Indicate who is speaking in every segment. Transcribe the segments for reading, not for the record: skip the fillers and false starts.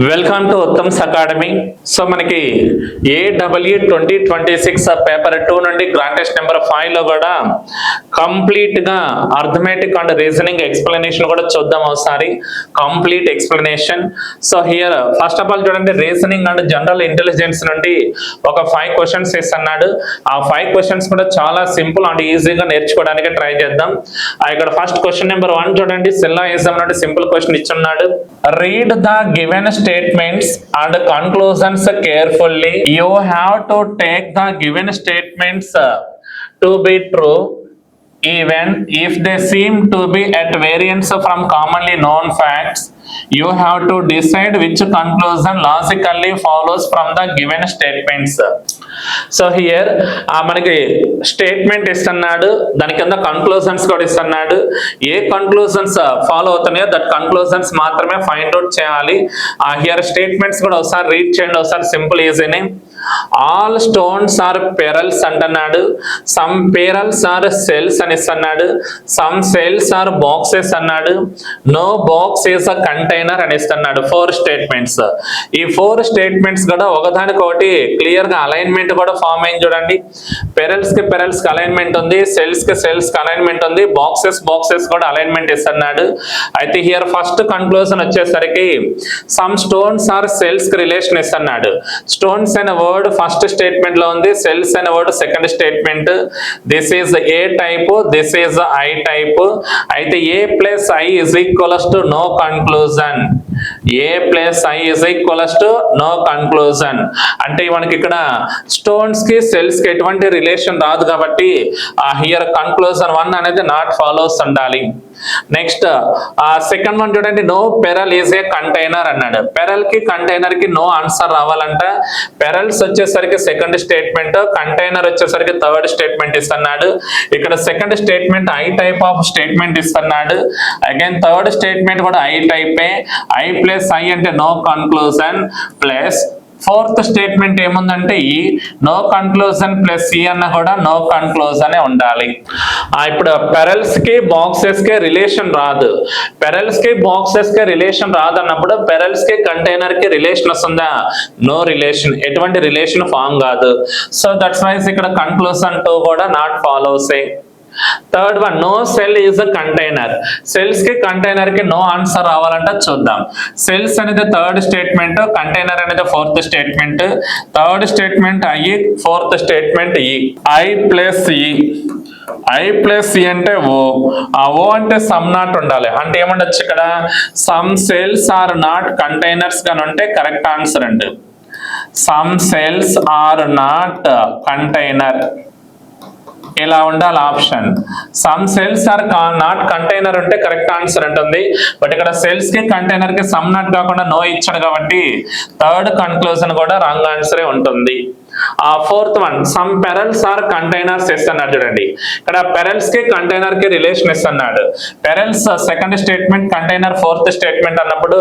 Speaker 1: Welcome to Uttam's academy. So మనకి AEE 2026 paper 2 నుండి grand test number 5 లో కూడా కంప్లీట్ గా అర్థమెటిక్ అండ్ రీజనింగ్ ఎక్స్ప్లెనేషన్ కూడా చూద్దాం ఒకసారి. Complete explanation. So here first of all చూడండి, రీజనింగ్ అండ్ జనరల్ ఇంటెలిజెన్స్ నుండి ఒక 5 క్వశ్చన్స్ ఇస్తున్నాడు. ఆ 5 క్వశ్చన్స్ కూడా చాలా సింపుల్ అండ్ ఈజీగా నేర్చుకోవడానికి ట్రై చేద్దాం. ఇక్కడ ఫస్ట్ క్వశ్చన్ నెంబర్ 1 చూడండి, సిల్లాయిజం నుండి సింపుల్ క్వశ్చన్ ఇచ్చున్నాడు. Read the given statements and conclusions carefully. You have to take the given statements to be true even if they seem to be at variance from commonly known facts. You have to decide which conclusion logically follows from the given statements. So here మనకి statement ఇస్తున్నాడు, దాని కింద conclusions కూడా ఇస్తున్నాడు. ఏ conclusions follow అవుతున్నాయో that conclusions మాత్రమే find out చేయాలి. హియర్ స్టేట్మెంట్స్ కూడా ఒకసారి రీడ్ చేయండి, ఒకసారి సింపుల్ ఈజీనే. ఆల్ స్టోన్స్ ఆర్ పెరల్స్ అంటున్నాడు. సమ్ పెరల్స్ ఆర్ సెల్స్ అని ఇస్తున్నాడు. సమ్ సెల్స్ ఆర్ బాక్సెస్ అన్నాడు. No box is a container అని ఇస్తున్నాడు. 4 స్టేట్మెంట్స్. ఈ 4 స్టేట్మెంట్స్ కూడా ఒకదానికొకటి క్లియర్ గా అలైన్మెంట్ కూడా ఫామ్ అయింది చూడండి. పెరల్స్ కి అలైన్మెంట్ ఉంది, సెల్స్ కి అలైన్మెంట్ ఉంది, బాక్సెస్ కూడా అలైన్మెంట్ ఇస్తున్నాడు. అయితే హియర్ ఫస్ట్ కన్క్లూజన్ వచ్చేసరికి సమ్ స్టోన్స్ ఆర్ సెల్స్ కి రిలేషన్ ఇస్తున్నాడు. స్టోన్స్ అనే వర్డ్ ఫస్ట్ స్టేట్మెంట్ లో ఉంది, సెల్స్ అనే word second statement. This is a type, this is I type. అయితే A plus I is equals to know conclusion. A plus I is equals to know conclusion. అంటే మనకి ఇక్కడ stones కి cells కి ఎటువంటి రిలేషన్ రాదు కాబట్టి హియర్ కన్క్లూజన్ 1 అనేది నాట్ ఫాలోస్ ఉండాలి. నెక్స్ట్ సెకండ్ వన్ చూడండి, no pearl is a container అన్నాడు. పెరల్ కి కంటైనర్ కి నో ఆన్సర్ రావాలంట. పెరల్స్ వచ్చేసరికి సెకండ్ స్టేట్మెంట్, కంటైనర్ వచ్చేసరికి థర్డ్ స్టేట్మెంట్ ఇస్తున్నాడు. ఇక్కడ second statement I type of statement ఇస్తున్నాడు. అగైన్ థర్డ్ స్టేట్మెంట్ కూడా ఐ టైపే. ఐ ప్లస్ ఐ అంటే no conclusion plus fourth statement ఏముందంటే ఈ నో కన్క్లూజన్ ప్లస్ ఈ అన్న కూడా నో కన్క్లూజన్ ఉండాలి. ఇప్పుడు పెరల్స్ కి బాక్సెస్ కి రిలేషన్ రాదు. పెరల్స్ కి బాక్సెస్ కి రిలేషన్ రాదన్నప్పుడు పెరల్స్ కి కంటైనర్ కి రిలేషన్ వస్తుందా? నో రిలేషన్, ఎటువంటి రిలేషన్ ఫామ్ కాదు. సో దట్స్ వైస్ ఇక్కడ కన్క్లూజన్ 2 కూడా not follows. Third one, no cell is a container. Cells కి కంటైనర్ కి నో ఆన్సర్ రావాలంటే చూద్దాం. సెల్స్ అనేది థర్డ్ స్టేట్మెంట్, కంటైనర్ అనేది fourth statement. Third statement I, fourth statement E. I plus E అంటే ఓ అంటే సమ్ నాట్ ఉండాలి. అంటే ఏముండొచ్చు ఇక్కడ? Some cells are not containers గాని ఉంటే కరెక్ట్ ఆన్సర్ అండి. Some cells are not container, ఇలా ఉండాలి option. Some cells are not container ఉంటే కరెక్ట్ ఆన్సర్ ఉంటుంది. బట్ ఇక్కడ సెల్స్ కి కంటైనర్ కి సమ్ నాట్ కాకుండా నో ఇచ్చాడు కాబట్టి థర్డ్ కన్క్లూజన్ కూడా రాంగ్ ఆన్సరే ఉంటుంది. Fourth one, some pearls are containers ఇస్తున్నాడు చూడండి. ఇక్కడ పెరల్స్ కి కంటైనర్ కి రిలేషన్ ఇస్తున్నాడు. Pearls second statement, container fourth statement అన్నప్పుడు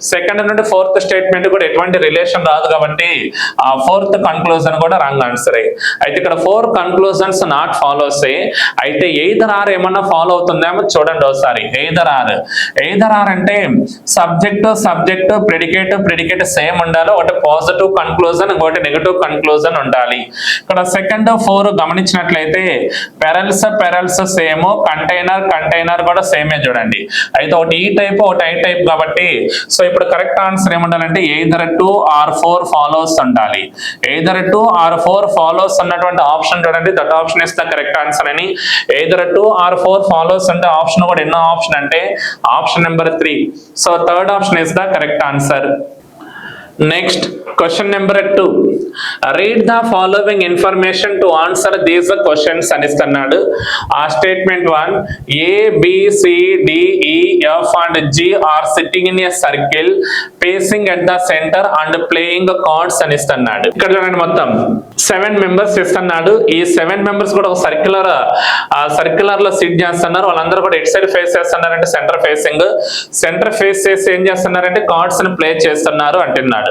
Speaker 1: సెకండ్ నుండి ఫోర్త్ స్టేట్మెంట్ కూడా ఎటువంటి రిలేషన్ రాదు కాబట్టి ఫోర్త్ కన్క్లూజన్ కూడా రాంగ్ ఆన్సర్. అయితే ఇక్కడ 4 కన్క్లూజన్స్ నాట్ ఫాలోస్. అయితే ఎయిదర్ ఆర్ ఏమన్నా ఫాలో అవుతుందేమో చూడండి ఒకసారి. ఎయిదర్ ఆర్ అంటే సబ్జెక్ట్ ప్రెడికేట్ సేమ్ ఉండాలి. ఒకటి పాజిటివ్ కన్క్లూజన్, ఇంకోటి నెగటివ్ కన్క్లూజన్ ఉండాలి. ఇక్కడ సెకండ్ 4 గమనించినట్లయితే పెరల్స్ సేమ్, కంటైనర్ కూడా సేమే చూడండి. అయితే ఒకటి ఈ టైప్, ఒకటి ఐ టైప్ కాబట్టి సో ఇప్పుడు కరెక్ట్ ఆన్సర్ ఏముండాలంటే ఎయిదర్ 2 or 4 ఫాలోస్ ఉండాలి. ఎయిదర్ 2 or 4 ఫాలోస్ అన్నటువంటి ఆప్షన్ చూడండి, that option is the correct answer అని. ఎయిదర్ 2 or 4 ఫాలోస్ అంటే ఆప్షన్ కూడా ఎన్నో ఆప్షన్ అంటే option number 3. So third option is the correct answer. Next question number 2, read the following information to answer these questions అని ఇస్తున్నాడు. ఆ statement 1, A, B, C, D, E, F and G are sitting in a circle facing at the center and playing cards అని ఇస్తున్నాడు. ఇక్కడ చూడండి మొత్తం 7 members ఇస్తున్నాడు. ఈ 7 మెంబర్స్ కూడా ఒక సర్క్యులర్ లో సిట్ చేస్తున్నారు. వాళ్ళందరూ కూడా ఎట్ సైడ్ ఫేస్ చేస్తున్నారంటే సెంటర్ ఫేస్ చేసి ఏం చేస్తున్నారంటే కార్డ్స్ ని ప్లే చేస్తున్నారు అంటున్నాడు.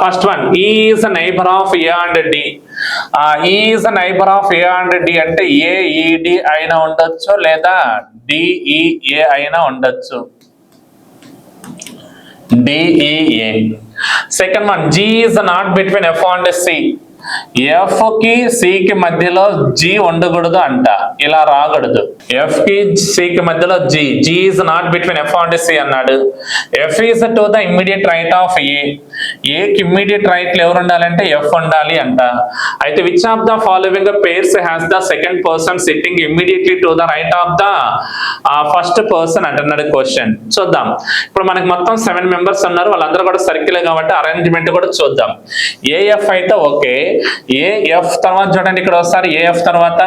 Speaker 1: First one, E is a neighbor of A and D. E is a neighbor of A and D అంటే AED అయినా ఉండొచ్చు లేదా DEA అయినా ఉండొచ్చు. DEA. Second one, G is not between F and C. F కి C కి మధ్యలో G ఉండకూడదు అంట, ఇలా రాకూడదు. F కి C కి మధ్యలో G is not between F and C అన్నాడు. F is to the immediate right of A. A కి ఇమ్మీడియట్ రైట్ లో ఎవరు ఉండాలంటే F ఉండాలి అంట. అయితే which of the following pairs has the second person sitting immediately to the right of the first person అంటున్నాడు question. చూద్దాం. ఇప్పుడు మనకి మొత్తం 7 మెంబర్స్ ఉన్నారు, వాళ్ళందరూ కూడా సర్కిల్ కాబట్టి అరేంజ్మెంట్ కూడా చూద్దాం. AF అయితే ఓకే, ఏఎఫ్ తర్వాత చూడండి ఇక్కడ ఒకసారి ఏఎఫ్ తర్వాత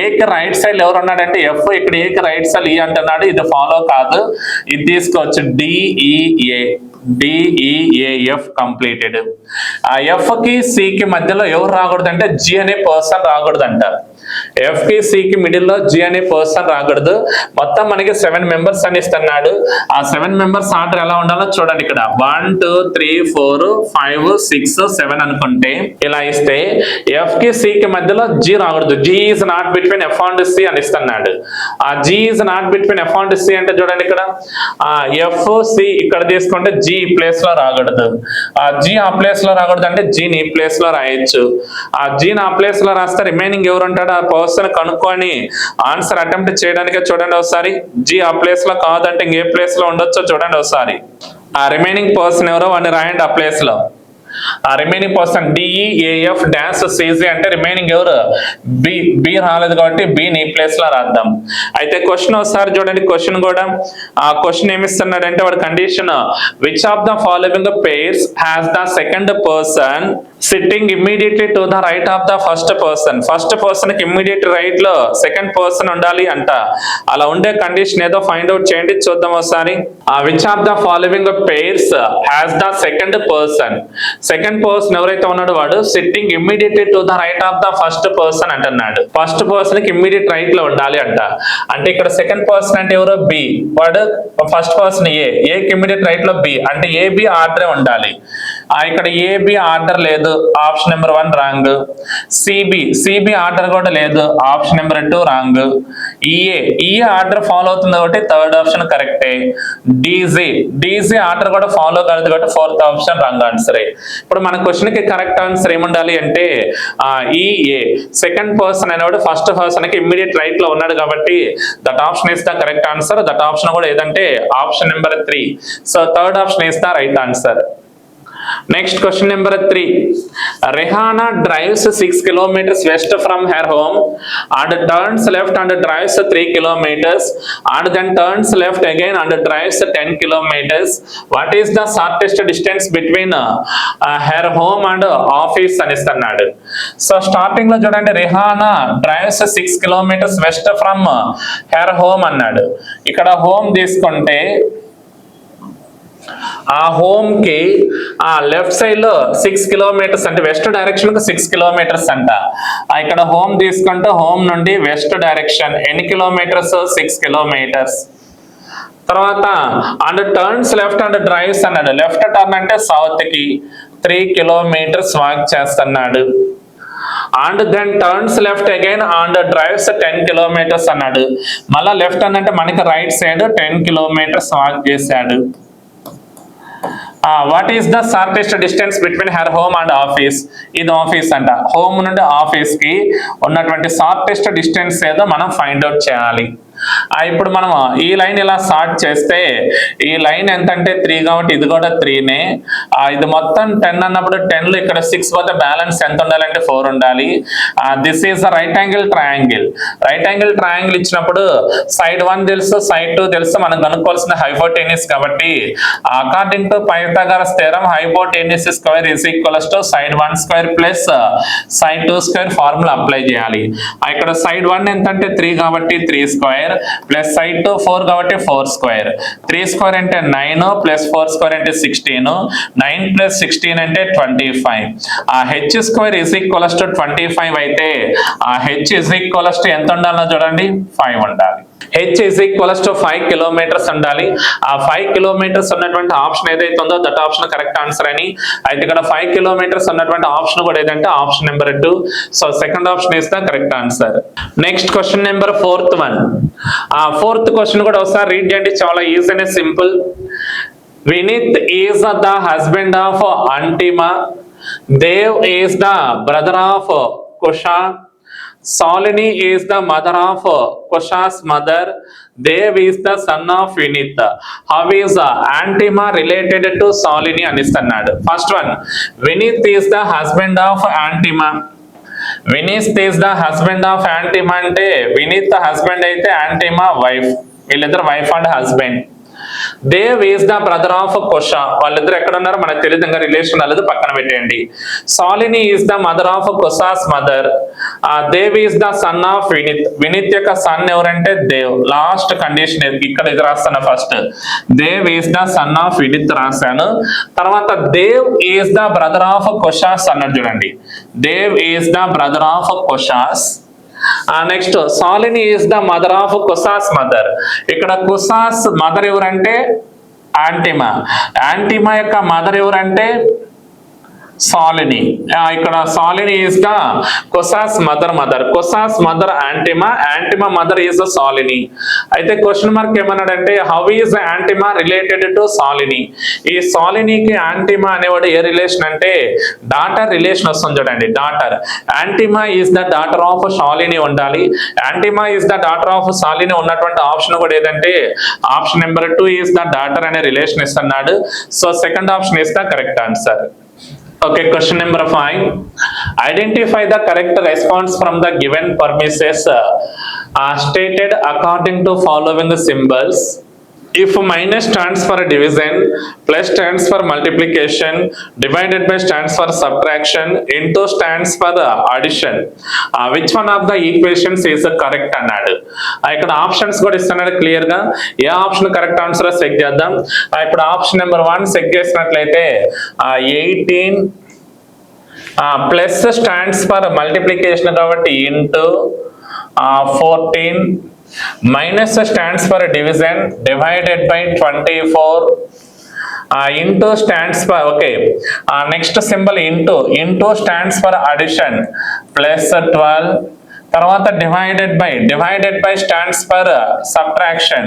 Speaker 1: ఏకి రైట్ సైడ్ ఎవరు ఉన్నాడంటే ఎఫ్, ఇక్కడ ఏకి రైట్ సైడ్ ఈ అంటున్నాడు, ఇది ఫాలో కాదు, ఇది తీసుకోవచ్చు DEAF కంప్లీటెడ్. ఆ ఎఫ్ కి సి కి మధ్యలో ఎవరు రాకూడదు అంటే జి అనే పర్సన్ రాకూడదు అంట. ఎఫ్ కి సి కి మిడిల్ లో జి అనే పర్సన్ రాకూడదు. మొత్తం మనకి 7 మెంబర్స్ అని ఇస్తున్నాడు. ఆ 7 మెంబర్స్ ఆర్డర్ ఎలా ఉండాలో చూడండి. ఇక్కడ 1 2 3 4 5 6 7 అనుకుంటే ఇలా ఇస్తే ఎఫ్ కి సి కి మధ్యలో జి రాకూడదు. G is not between F and C అని ఇస్తున్నాడు. ఆ G is not between F and C అంటే చూడండి ఇక్కడ ఎఫ్ సి ఇక్కడ తీసుకుంటే జి ఈ ప్లేస్ లో రాకూడదు. ఆ జి ఆ ప్లేస్ లో రాకూడదు అంటే జీని ఈ ప్లేస్ లో రాయొచ్చు. ఆ జీని ఆ ప్లేస్ లో రాస్తే రిమైనింగ్ ఎవరు ఉంటాడు ఆ పర్సన్ కనుక్కొని ఆన్సర్ అటెంప్ట్ చేయడానికి చూడండి ఒకసారి. జి ఆ ప్లేస్ లో కాదంటే ఇంకే ప్లేస్ లో ఉండొచ్చో చూడండి ఒకసారి. ఆ రిమైనింగ్ పర్సన్ ఎవరో వాడిని రాయండి ఆ ప్లేస్ లో. ఆ remaining person DEAF dash CG అంటే రిమైనింగ్ ఎవరు బి రాలేదు కాబట్టి బి నీ ప్లేస్ లో రాద్దాం. అయితే క్వశ్చన్ ఒకసారి చూడండి. క్వశ్చన్ కూడా ఆ క్వశ్చన్ ఏమిస్తున్నాడంటే వాడు condition which of the following pairs has the second person sitting immediately to the right of the first person. First person కి ఇమ్మీడియట్ రైట్ లో సెకండ్ పర్సన్ ఉండాలి అంట. అలా ఉండే కండిషన్ ఏదో ఫైండ్ అవుట్ చేయండి చూద్దాం ఒకసారి. Which of the following pairs has the second person, second person ఎవరైతే ఉన్నాడో వాడు sitting immediately to the right of the first person అంటున్నాడు. ఫస్ట్ పర్సన్ కి ఇమ్మీడియట్ రైట్ లో ఉండాలి అంట. అంటే ఇక్కడ సెకండ్ పర్సన్ అంటే ఎవరో బి, వాడు ఫస్ట్ పర్సన్ ఏకి ఇమ్మీడియట్ రైట్ లో బి అంటే ఏబి ఆర్డర్ ఉండాలి. ఇక్కడ ఏబి ఆర్డర్ లేదు, option number 1 wrong. CB order కూడా లేదు, option number 2 wrong. EA order follow అవుతుంది కాబట్టి థర్డ్ ఆప్షన్ కరెక్టే. డిజి ఆర్డర్ కూడా ఫాలో కాదు కాబట్టి 4th ఆప్షన్ రాంగ్ ఆన్సరే. ఇప్పుడు మన క్వశ్చన్ కి కరెక్ట్ ఆన్సర్ ఏముండాలి అంటే ఈఏ సెకండ్ పర్సన్ అనేవాడు ఫస్ట్ పర్సన్ కి ఇమ్మీడియట్ రైట్ లో ఉన్నాడు కాబట్టి that option is the correct answer. That option కూడా ఏదంటే option number 3. So third option is the right answer. Next question number 3. Rehana drives 6 kilometers west from her home and turns left and drives 3 kilometers and then turns left again and drives 10 kilometers. What is the shortest distance between her home and office అని ఇస్తున్నాడు. So starting లో చూడండి Rehana drives 6 kilometers west from her home అన్నాడు. ఇక్కడ home తీసుకుంటే ఆ home కి ఆ లెఫ్ట్ సైడ్ లో 6 kilometers అంటే వెస్ట్ డైరెక్షన్ కు 6 kilometers అంట. ఇక్కడ హోమ్ తీసుకుంటే హోమ్ నుండి వెస్ట్ డైరెక్షన్ ఎన్ని కిలోమీటర్స్ 6 kilometers. తర్వాత and turns left and drives అన్నాడు. లెఫ్ట్ టర్న్ అంటే సౌత్ కి 3 kilometers వాక్ చేస్తున్నాడు. And then turns left again and drives 10 kilometers అన్నాడు. మళ్ళా లెఫ్ట్ టర్న్ అంటే మనకి రైట్ సైడ్ 10 kilometers వాక్ చేశాడు. What is the shortest distance between her home and office. ఇది ఆఫీస్ అంట. హోమ్ నుండి ఆఫీస్ కి ఉన్నటువంటి షార్టెస్ట్ డిస్టెన్స్ ఏదో మనం ఫైండ్ అవుట్ చేయాలి. ఇప్పుడు మనం ఈ లైన్ ఇలా షార్ట్ చేస్తే ఈ లైన్ ఎంత అంటే 3 కాబట్టి ఇది కూడా 3నే. ఇది మొత్తం 10 అన్నప్పుడు 10 లో ఇక్కడ 6 పోతే బ్యాలెన్స్ ఎంత ఉండాలంటే 4 ఉండాలి. This is the right angle triangle. Right angle triangle ఇచ్చినప్పుడు సైడ్ 1 తెలుసు, సైడ్ 2 తెలుసు. మనం కనుక్కోవాల్సిన హైపోటెన్యూస్ కాబట్టి according to Pythagoras theorem hypotenuse square is equals to side 1 square plus side 2 square formula apply చేయాలి. ఇక్కడ సైడ్ 1 ఎంత అంటే 3 కాబట్టి 3 స్క్వేర్ ప్లస్ సైడ్ 2 4 కాబట్టి 4 స్క్వేర్. 3 స్క్వేర్ అంటే 9 ప్లస్ 4 స్క్వేర్ అంటే 16. 9 ప్లస్ 16 అంటే 25. H square is equals to 25 అయితే హెచ్ ఇస్ ఈక్వల్స్ టు ఎంత ఉండాలో చూడండి 5 ఉండాలి. H is equals to 5 kilometers ఉండాలి. ఆ 5 kilometers ఉన్నటువంటి ఆప్షన్ ఏదైతే ఉందో దట్ ఆప్షన్ కరెక్ట్ ఆన్సర్ అని. అయితే ఇక్కడ 5 kilometers ఉన్నటువంటి ఆప్షన్ కూడా ఏదంటే option number 2. So second option is the correct answer. Next question number 4th one. 4th question కూడా ఒకసారి రీడ్ చేయండి, చాలా easy and simple. Vinith is the husband of Antima. Dev is the brother of Kusha. Salini is the mother of Kusha's mother. Dev is the son of Vinith. How is Antima related to Salini అనిస్తున్నాడు. First one, Vinith is the husband of Antima. Vinith is the husband of Antima అంటే Vinith husband అయితే Antima wife, వీళ్ళిద్దరు wife and husband. Dev is the brother of Kusha, వాళ్ళిద్దరు ఎక్కడ ఉన్నారో మనకు తెలియదు, ఇంకా రిలేషన్ అనేది పక్కన పెట్టేయండి. Salini is the mother of Kusha's mother. Dev is the son of Vinith, Vinith యొక్క సన్ ఎవరంటే దేవ్. లాస్ట్ కండిషన్ ఇక్కడ ఇది రాస్తాను. First Dev is the son of Vinith రాశాను. తర్వాత Dev is the brother of Kusha's అన్నాడు చూడండి. Dev is the brother of Kusha's. Next Salini is the mother of Kusha's mother. ఇక్కడ కుసాస్ మదర్ ఎవరంటే యాంటిమా, యాంటిమా యొక్క మదర్ ఎవరంటే సాలిని. ఇక్కడ Salini is the Kusha's mother mother, Kusha's mother Antima, Antima mother is the Salini. అయితే క్వశ్చన్ మార్క్ ఏమన్నాడంటే how is Antima related to Salini. ఈ సాలినికి యాంటిమా అనేవాడు ఏ రిలేషన్ అంటే డాటర్ రిలేషన్ వస్తుంది చూడండి. Daughter, Antima is the daughter of Salini ఉండాలి. Antima is the daughter of Salini ఉన్నటువంటి ఆప్షన్ కూడా ఏదంటే option number 2 is the daughter అనే రిలేషన్ ఇస్తున్నాడు. So second option is the correct answer. Okay, question number 5. Identify the correct response from the given premises stated according to following symbols. If minus stands for division, plus stands for multiplication, divided by stands for subtraction, into stands for addition, which one of the equations is correct అన్నాడు. ఇక్కడ options కూడా ఇస్తున్నాడు clear గా. ఏ option correct answer check చేద్దాం. ఇప్పుడు option number 1 check చేసినట్లయితే 18 plus stands for multiplication కాబట్టి into 14 minus stands for division divided by 24 into stands for next symbol into stands for addition plus 12 తర్వాత divided by stands for subtraction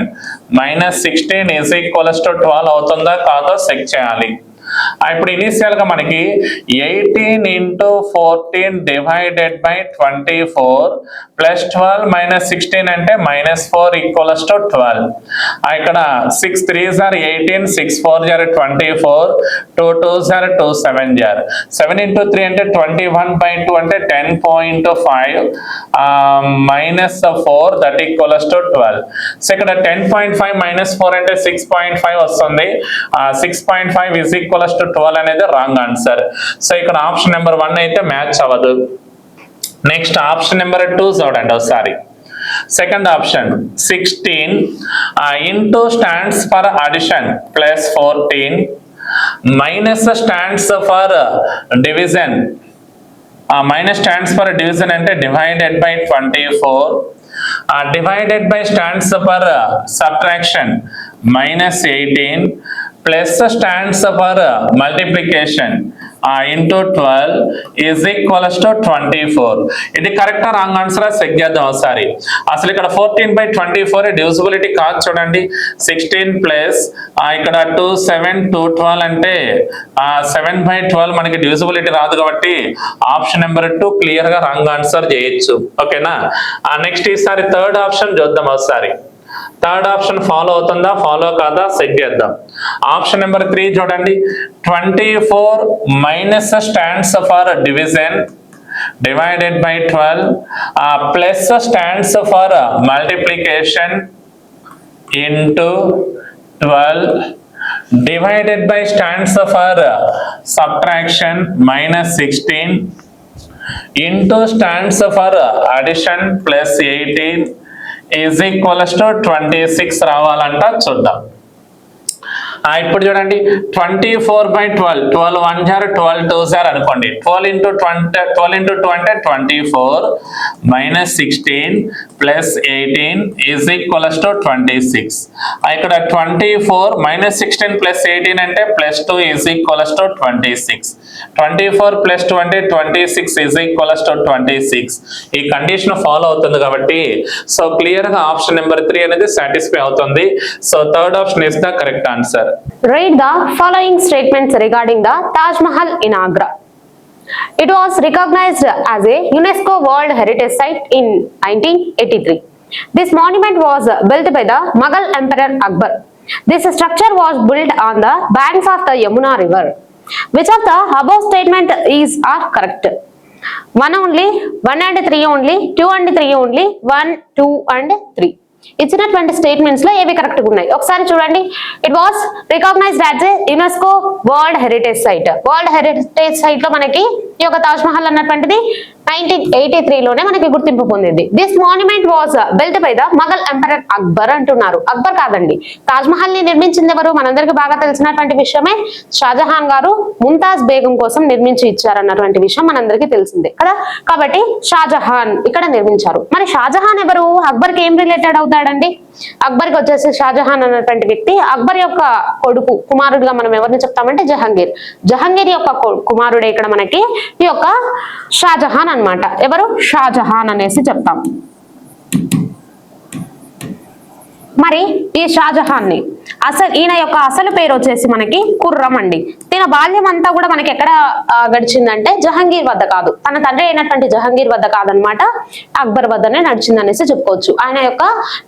Speaker 1: minus 16 is equals to 12 అవుతుందా కాదో check చేయాలి. ఇప్పుడు initial గా మనకి 18 into 14 divided by 24 plus 12 minus 16 అంటే -4 equals to 12. ఇక్కడ 6 3s are 18, 6 4s are 24, 2 2s are 2 7s are 7 into 3 అంటే 21/2 అంటే 10.5 minus 4 that equals to 12. So ఇక్కడ 10.5 minus 4 అంటే 6.5 వస్తుంది. 6.5 is equals to 12 అనేది రాంగ్ ఆన్సర్. సో ఇక్కడ ఆప్షన్ నెంబర్ 1 అయితే మ్యాచ్ అవ్వదు. నెక్స్ట్ ఆప్షన్ నెంబర్ 2 చూడండి ఒకసారి. Second option 16 into stands for addition plus 14 minus stands for division, minus stands for division అంటే divided by 24 divided by stands for subtraction minus 18 plus stands for multiplication into 12 is equals to 24. ఇది correct wrong answer check చేద్దాం ఒకసారి. అసలు ఇక్కడ 14/24 divisibility కాదు చూడండి. 16 plus ఇక్కడ 2 7 2 12 అంటే 7/12 మనకి డివిజిబిలిటీ రాదు కాబట్టి ఆప్షన్ నెంబర్ 2 క్లియర్ గా రాంగ్ ఆన్సర్ చేయొచ్చు. ఓకేనా. నెక్స్ట్ ఈసారి థర్డ్ ఆప్షన్ చూద్దాం ఒకసారి. థర్డ్ ఆప్షన్ ఫాలో అవుతుందా ఫాలో కాదా చెక్ చేద్దాం. ఆప్షన్ నెంబర్ 3 చూడండి. 24 minus stands for division divided by 12 plus stands for multiplication into 12 divided by stands for subtraction minus 16 into stands for addition plus 18 is equals to 26 రావాలంట చూద్దాం. ఇప్పుడు చూడండి 24/12 12 1s are 12 2s are అనుకోండి. 12 into 2 అంటే 24 minus 16 plus 18 is equals to 26. ఇక్కడ 24 minus 16 plus 18 అంటే plus 2 is equals to 26. 24 plus 2 అంటే 26 is equals to 26. ఈ condition follow అవుతుంది కాబట్టి సో క్లియర్ గా ఆప్షన్ నెంబర్ 3 అనేది సాటిస్ఫై అవుతుంది. So third option is the correct answer.
Speaker 2: Read the following statements regarding the Taj Mahal in Agra. It was recognized as a UNESCO World Heritage Site in 1983. This monument was built by the Mughal Emperor Akbar. This structure was built on the banks of the Yamuna River. Which of the above statement are correct? 1 only, 1 and 3 only, 2 and 3 only, 1, 2 and 3. ఇచ్చినటువంటి statements లో ఏవి correct గా ఉన్నాయి ఒకసారి చూడండి. It was recognized as a UNESCO world heritage site. World heritage site లో మనకి ఈ యొక్క తాజ్ మహల్ అన్నటువంటిది 1983 లోనే మనకి గుర్తింపు పొందింది. This monument was built by the Mughal emperor Akbar అంటున్నారు. అక్బర్ కాదండి, తాజ్ మహల్ ని నిర్మించింది ఎవరు? మనందరికి బాగా తెలిసినటువంటి విషయమే. షాజహాన్ గారు ముంతాజ్ బేగం కోసం నిర్మించి ఇచ్చారన్నటువంటి విషయం మనందరికీ తెలిసిందే కదా. కాబట్టి షాజహాన్ ఇక్కడ నిర్మించారు. మరి షాజహాన్ ఎవరు? అక్బర్ కి ఏం రిలేటెడ్ అవుతాడండి? అక్బర్ కి వచ్చేసి షాజహాన్ అన్నటువంటి వ్యక్తి అక్బర్ యొక్క కొడుకు, కుమారుడుగా మనం ఎవరిని చెప్తామంటే జహంగీర్. జహంగీర్ యొక్క కుమారుడే ఇక్కడ మనకి ఈ యొక్క షాజహాన్ అన్నమాట. ఎవరు? షాజహాన్ అనేసి చెప్తాం. మరి ఈ షాజహాన్ ని ఈయన యొక్క అసలు పేరు వచ్చేసి మనకి ఖుర్రం అండి. తన బాల్యం అంతా కూడా మనకి ఎక్కడ గడిచిందంటే జహంగీర్ వద్ద కాదు, తన తండ్రి అయినటువంటి జహంగీర్ వద్ద కాదనమాట, అక్బర్ వద్దనే నడిచింది అనేసి చెప్పుకోవచ్చు. ఆయన యొక్క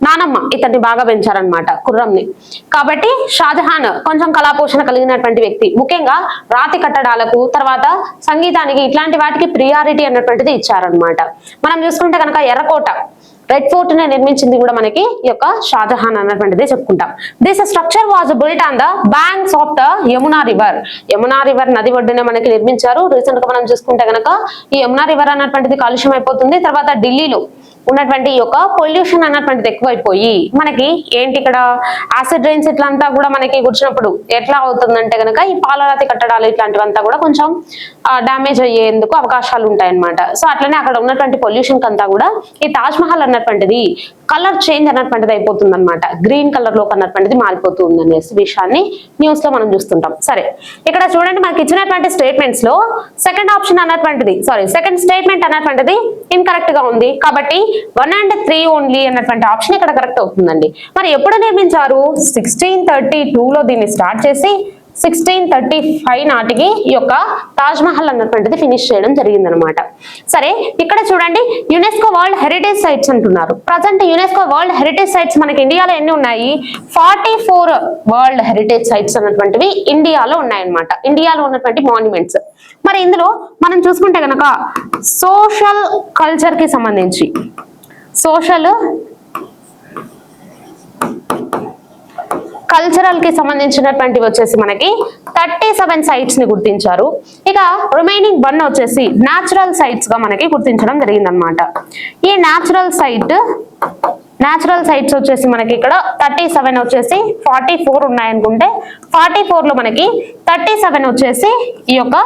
Speaker 2: నానమ్మ ఇతన్ని బాగా పెంచారనమాట, ఖుర్రంని. కాబట్టి షాజహాన్ కొంచెం కళాపోషణ కలిగినటువంటి వ్యక్తి. ముఖ్యంగా రాతి కట్టడాలకు, తర్వాత సంగీతానికి, ఇట్లాంటి వాటికి ప్రియారిటీ అన్నటువంటిది ఇచ్చారనమాట. మనం చూసుకుంటే కనుక ఎర్రకోట, రెడ్ ఫోర్ట్ ని నిర్మించింది కూడా మనకి ఈ యొక్క షాజహాన్ అన్నటువంటిది చెప్పుకుంటాం. This structure was built on the banks of the Yamuna river. Yamuna river నది ఒడ్డున మనకి నిర్మించారు. రీసెంట్ గా మనం చూసుకుంటే కనుక ఈ యమునా రివర్ అన్నటువంటిది కాలుష్యం అయిపోతుంది. తర్వాత ఢిల్లీలో ఉన్నటువంటి ఈ యొక్క పొల్యూషన్ అన్నటువంటిది ఎక్కువైపోయి మనకి ఏంటి ఇక్కడ యాసిడ్ రైన్స్ ఇట్లంతా కూడా మనకి కూర్చున్నప్పుడు ఎట్లా అవుతుందంటే కనుక ఈ పాలరాతి కట్టడాలు ఇట్లాంటివంతా కూడా కొంచెం డామేజ్ అయ్యేందుకు అవకాశాలు ఉంటాయన్నమాట. సో అట్లనే అక్కడ ఉన్నటువంటి పొల్యూషన్ కంతా కూడా ఈ తాజ్ మహల్ అన్నటువంటిది కలర్ చేంజ్ అన్నటువంటిది అయిపోతుంది అనమాట. గ్రీన్ కలర్ లోకి అన్నటువంటిది మారిపోతుంది అనేసి విషయాన్ని న్యూస్ లో మనం చూస్తుంటాం. సరే, ఇక్కడ చూడండి మనకి ఇచ్చినటువంటి స్టేట్మెంట్స్ లో సెకండ్ ఆప్షన్ అన్నటువంటిది సెకండ్ స్టేట్మెంట్ అన్నటువంటిది ఇన్కరెక్ట్ గా ఉంది. కాబట్టి 1 and 3 ఓన్లీ అన్నటువంటి ఆప్షన్ ఇక్కడ కరెక్ట్ అవుతుందండి. మరి ఎప్పుడు నిర్మించారు? 1632 లో దీన్ని స్టార్ట్ చేసి 1635 నాటికి ఈ యొక్క తాజ్ మహల్ అన్నటువంటిది ఫినిష్ చేయడం జరిగింది అనమాట. సరే, ఇక్కడ చూడండి యునెస్కో వరల్డ్ హెరిటేజ్ సైట్స్ అంటున్నారు. Present UNESCO world heritage sites మనకి ఇండియాలో ఎన్ని ఉన్నాయి? 44 వరల్డ్ హెరిటేజ్ సైట్స్ అన్నటువంటివి ఇండియాలో ఉన్నాయన్నమాట. ఇండియాలో ఉన్నటువంటి మాన్యుమెంట్స్. మరి ఇందులో మనం చూసుకుంటే కనుక సోషల్ కల్చర్ కి సంబంధించి కల్చరల్ కి సంబంధించినటువంటివి వచ్చేసి మనకి 37 సైట్స్ ని గుర్తించారు. ఇక రిమైనింగ్ 1 వచ్చేసి న్యాచురల్ సైట్స్ గా మనకి గుర్తించడం జరిగింది అనమాట. ఈ న్యాచురల్ సైట్స్ వచ్చేసి మనకి ఇక్కడ 37 వచ్చేసి 44 ఉన్నాయనుకుంటే 44 లో మనకి 37 వచ్చేసి ఈ యొక్క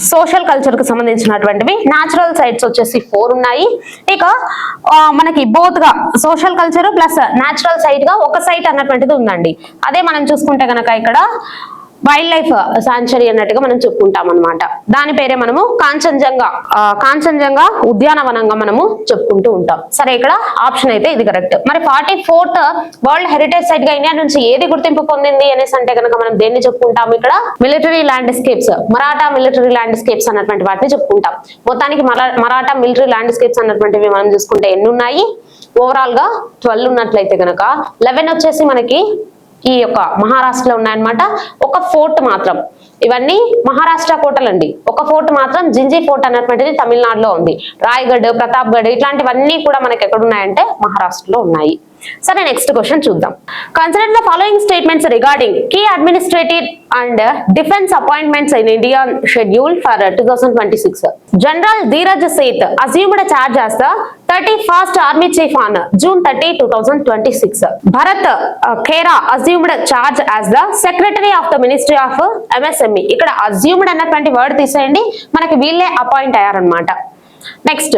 Speaker 2: సోషల్ కల్చర్ కి సంబంధించినటువంటివి. న్యాచురల్ సైట్స్ వచ్చేసి 4 ఉన్నాయి. ఇక మనకి బోత్ గా social culture plus natural site గా ఒక సైట్ అన్నటువంటిది ఉందండి. అదే మనం చూసుకుంటే కనుక ఇక్కడ వైల్డ్ లైఫ్ సాంచురీ అన్నట్టుగా మనం చెప్పుకుంటాం అనమాట. దాని పేరే మనము కాంచన్జంగా ఉద్యానవనంగా మనము చెప్పుకుంటూ ఉంటాం. సరే, ఇక్కడ ఆప్షన్ అయితే ఇది కరెక్ట్. మరి 44th వరల్డ్ హెరిటేజ్ సైట్ గా ఇండియా నుంచి ఏది గుర్తింపు పొందింది అనేసి అంటే కనుక మనం దేన్ని చెప్పుకుంటాం? ఇక్కడ military landscapes, Maratha military landscapes అన్నటువంటి వాటిని చెప్పుకుంటాం. మొత్తానికి మరాఠా మిలిటరీ ల్యాండ్స్కేప్స్ అన్నటువంటివి మనం చూసుకుంటే ఎన్ని ఉన్నాయి? ఓవరాల్ గా 12 ఉన్నట్లయితే కనుక 11 వచ్చేసి మనకి ఈ యొక్క మహారాష్ట్రలో ఉన్నాయన్నమాట. ఒక ఫోర్ట్ మాత్రం, ఇవన్నీ మహారాష్ట్ర కోటలండి. ఒక ఫోర్ట్ మాత్రం జింజీ ఫోర్ట్ అన్నటువంటిది తమిళనాడులో ఉంది. రాయ్గఢ్, ప్రతాప్గఢ్ ఇట్లాంటివన్నీ కూడా మనకి ఎక్కడ ఉన్నాయంటే మహారాష్ట్రలో ఉన్నాయి. సరే, నెక్స్ట్ క్వశ్చన్ చూద్దాం. Consider the following statements regarding key administrative and defence appointments in India schedule for 2026. General Dheeraj Seth assumed charge as the 31st Army Chief on June 30, 2026. Bharat Khera assumed charge as the Secretary of the Ministry of MSME. ఇక్కడ assumed అన్నటువంటి word తీసేయండి, మనకి వీళ్ళే appoint అయ్యారనమాట. Next,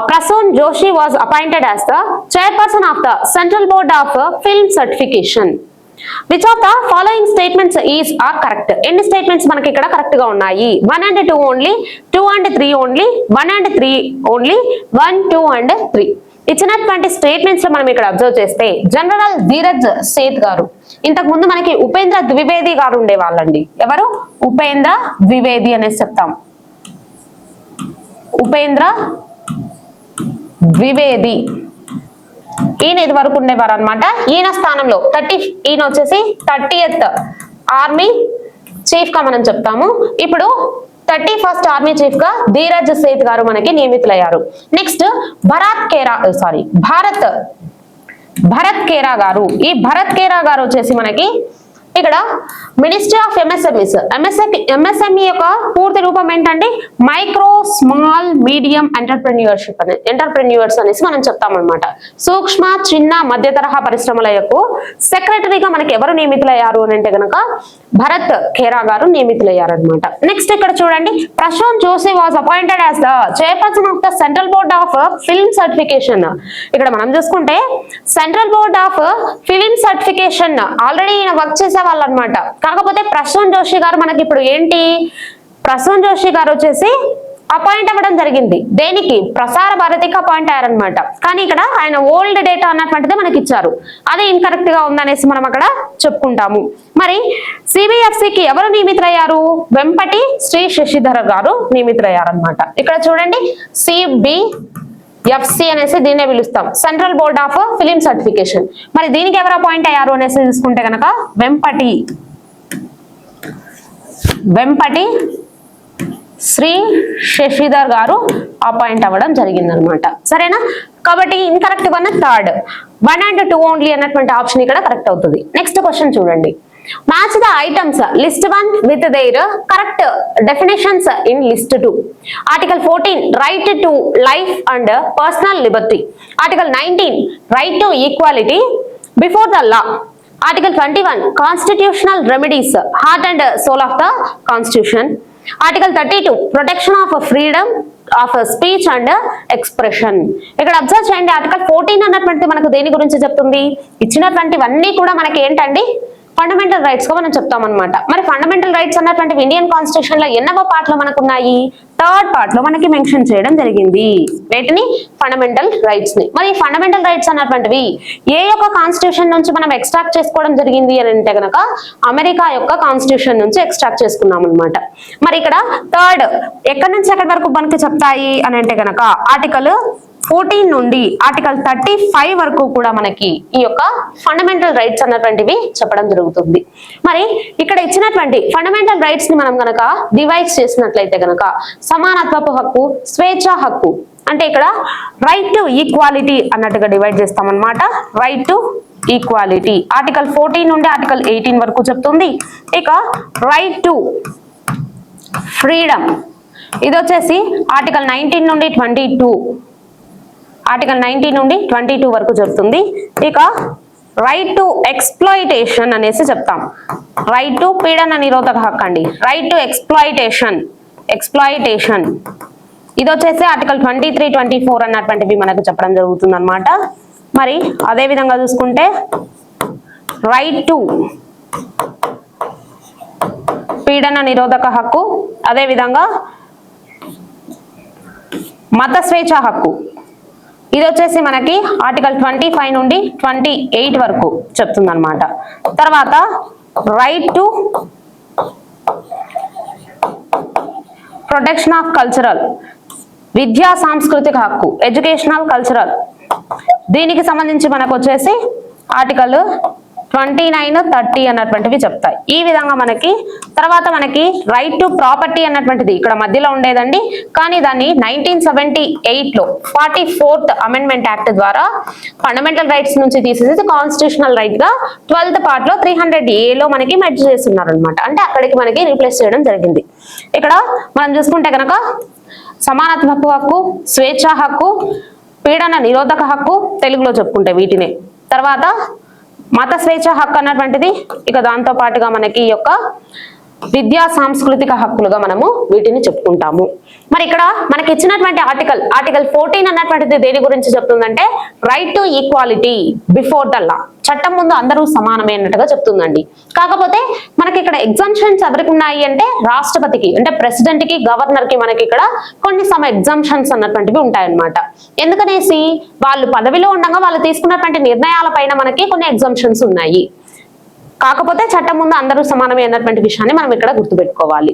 Speaker 2: Prasoon Joshi was appointed as the chairperson of the Central Board of Film Certification. Which of the following statements are correct? ఎన్ని statements మనకి ఇక్కడ correct గా ఉన్నాయి? 1 and 2 only, 2 and 3 only, 1 and 3 only, 1, 2 and 3. ఇచ్చినటువంటి statements లో మనం ఇక్కడ observe చేస్తే జనరల్ ధీరజ్ సేత్ గారు, ఇంతకు ముందు మనకి ఉపేంద్ర ద్వివేది గారు ఉండేవాళ్ళండి. ఎవరు? ఉపేంద్ర ద్వివేది అనేసి చెప్తాం. ఉపేంద్ర ద్వివేది ఈయన ఇది వరకు ఉండేవారు అనమాట. ఈయన స్థానంలో ఈయన వచ్చేసి 30th ఆర్మీ చీఫ్ గా మనం చెప్తాము. ఇప్పుడు 31st ఆర్మీ చీఫ్ గా ధీరజ్ సేత్ గారు మనకి నియమితులయ్యారు. నెక్స్ట్ భరత్ కేరా గారు. ఈ భరత్ కేరా గారు వచ్చేసి మనకి ఇక్కడ మినిస్ట్రీ ఆఫ్ ఎంఎస్ఎంఈ యొక్క పూర్తి రూపం ఏంటండి? మైక్రో స్మాల్ మీడియం ఎంటర్ప్రెన్యూర్స్ అనేసి మనం చెప్తాం అనమాట. సూక్ష్మ చిన్న మధ్య తరహా పరిశ్రమల యొక్క సెక్రటరీగా మనకి ఎవరు నియమితులయ్యారు అని అంటే గనక భరత్ ఖేరా గారు నియమితులయ్యారు అనమాట. నెక్స్ట్ ఇక్కడ చూడండి, Prashant Joshi was appointed as the chairperson of the central board of film certification. ఇక్కడ మనం చూసుకుంటే central board of film certification already ఈయన వర్క్ చేసే వాళ్ళు అనమాట. కాకపోతే ప్రశాంత్ జోషి గారు మనకి ఇప్పుడు ఏంటి, ప్రశాంత్ జోషి గారు వచ్చేసి అపాయింట్ అవ్వడం జరిగింది. దేనికి? ప్రసార భారతికి అపాయింట్ అయ్యారనమాట. కానీ ఇక్కడ ఆయన ఓల్డ్ డేటా అన్నటువంటిది మనకి ఇచ్చారు, అది ఇన్కరెక్ట్ గా ఉందనేసి మనం అక్కడ చెప్పుకుంటాము. మరి సిబిఎఫ్సికి ఎవరు నియమితులయ్యారు? వెంపటి శ్రీ శశిధర్ గారు నియమితులయ్యారనమాట. ఇక్కడ చూడండి, సిబిఎఫ్సి అనేసి దీన్నే పిలుస్తాం, central board of film certification. మరి దీనికి ఎవరు అపాయింట్ అయ్యారు అనేసి చూసుకుంటే కనుక వెంపటి శ్రీ శశిధర్ గారు అపాయింట్ అవ్వడం జరిగిందనమాట. సరేనా? కాబట్టి incorrect one third, 1 and 2 only అన్నటువంటి ఆప్షన్ ఇక్కడ కరెక్ట్ అవుతుంది. నెక్స్ట్ క్వశ్చన్ చూడండి, match the items list 1 with their correct definitions in list 2. Article 14 right to life and personal liberty. Article 19 right to equality before the law. Article 21 constitutional remedies heart and soul of the constitution. Article 32 protection of freedom of speech and expression. ఇక్కడ observe చేయండి, article 14 అన్నటువంటి మనకు దేని గురించి చెప్తుంది? ఇచ్చినటువంటివన్నీ కూడా మనకి ఏంటండి, ఫండమెంటల్ రైట్స్ గా మనం చెప్తాం అనమాట. మరి ఫండమెంటల్ రైట్స్ అన్నటువంటి ఇండియన్ కాన్స్టిట్యూషన్ లో ఎన్నవ పార్ట్ లో మనకు ఉన్నాయి? 3rd పార్ట్ లో మనకి మెన్షన్ చేయడం జరిగింది. వేటిని? ఫండమెంటల్ రైట్స్ ని. మరి ఫండమెంటల్ రైట్స్ అన్నటువంటివి ఏ యొక్క కాన్స్టిట్యూషన్ నుంచి మనం ఎక్స్ట్రాక్ట్ చేసుకోవడం జరిగింది అని అంటే గనక అమెరికా యొక్క కాన్స్టిట్యూషన్ నుంచి ఎక్స్ట్రాక్ట్ చేసుకున్నాం అనమాట. మరి ఇక్కడ 3rd ఎక్కడి నుంచి ఎక్కడి వరకు మనకి చెప్తాయి అని అంటే గనక ఆర్టికల్ 14 నుండి ఆర్టికల్ 35 వరకు కూడా మనకి ఈ యొక్క ఫండమెంటల్ రైట్స్ అన్నటువంటివి చెప్పడం జరుగుతుంది. మరి ఇక్కడ ఇచ్చినటువంటి ఫండమెంటల్ రైట్స్ ని మనం గనక డివైడ్ చేసినట్లయితే గనక సమానత్వపు హక్కు, స్వేచ్ఛ హక్కు, అంటే ఇక్కడ రైట్ టు ఈక్వాలిటీ అన్నట్టుగా డివైడ్ చేస్తాం అన్నమాట. రైట్ టు ఈక్వాలిటీ ఆర్టికల్ 14 నుండి ఆర్టికల్ 18 వరకు చెప్తుంది. ఇక రైట్ టు ఫ్రీడమ్ ఇది వచ్చేసి ఆర్టికల్ 19 నుండి 22 వరకు చెప్తుంది. ఇక రైట్ టు ఎక్స్ప్లాయిటేషన్ అనేసి చెప్తాం. రైట్ టు పీడన నిరోధక హక్కు అండి. రైట్ టు ఎక్స్ప్లాయిటేషన్ ఇది వచ్చేసి ఆర్టికల్ 23, 24 అన్నటువంటివి మనకు చెప్పడం జరుగుతుంది అనమాట. మరి అదే విధంగా చూసుకుంటే రైట్ టు పీడన నిరోధక హక్కు, అదే విధంగా మత స్వేచ్ఛ హక్కు ఇది వచ్చేసి మనకి ఆర్టికల్ 25 నుండి 28 వరకు చెప్తుంది అనమాట. తర్వాత right to protection of cultural విద్యా సాంస్కృతిక హక్కు, ఎడ్యుకేషనల్ కల్చరల్, దీనికి సంబంధించి మనకు వచ్చేసి ఆర్టికల్ 29, 30 అన్నటువంటివి చెప్తాయి. ఈ విధంగా మనకి తర్వాత మనకి రైట్ టు ప్రాపర్టీ అన్నటువంటిది ఇక్కడ మధ్యలో ఉండేదండి. కానీ దాన్ని 1978లో 44th అమెండ్మెంట్ యాక్ట్ ద్వారా ఫండమెంటల్ రైట్స్ నుంచి తీసేసి కాన్స్టిట్యూషనల్ రైట్ గా 12th పార్ట్ లో 300A మనకి మెర్జ్ చేస్తున్నారు అనమాట. అంటే అక్కడికి మనకి రీప్లేస్ చేయడం జరిగింది. ఇక్కడ మనం చూసుకుంటే కనుక సమానత్వపు హక్కు, స్వేచ్ఛ హక్కు, పీడన నిరోధక హక్కు తెలుగులో చెప్పుకుంటే వీటిని, తర్వాత మత స్వేచ్ఛ హక్కు అన్నటువంటిది, ఇక దాంతో పాటుగా మనకి ఈ యొక్క విద్యా సాంస్కృతిక హక్కులుగా మనము వీటిని చెప్పుకుంటాము. మరి ఇక్కడ మనకి ఇచ్చినటువంటి ఆర్టికల్ 14 అన్నటువంటిది దేని గురించి చెప్తుందంటే right to equality before the లా, చట్టం ముందు అందరూ సమానమే అన్నట్టుగా చెప్తుందండి. కాకపోతే మనకి ఇక్కడ ఎగ్జామ్షన్స్ ఎవరికి ఉన్నాయి అంటే రాష్ట్రపతికి, అంటే ప్రెసిడెంట్ కి, గవర్నర్ కి మనకి ఇక్కడ కొన్ని ఎగ్జామ్షన్స్ అన్నటువంటివి ఉంటాయన్నమాట. ఎందుకనేసి వాళ్ళు పదవిలో ఉండగా వాళ్ళు తీసుకున్నటువంటి నిర్ణయాల పైన మనకి కొన్ని ఎగ్జామ్షన్స్ ఉన్నాయి. కాకపోతే చట్టం ముందు అందరూ సమానమే అన్నటువంటి విషయాన్ని మనం ఇక్కడ గుర్తుపెట్టుకోవాలి.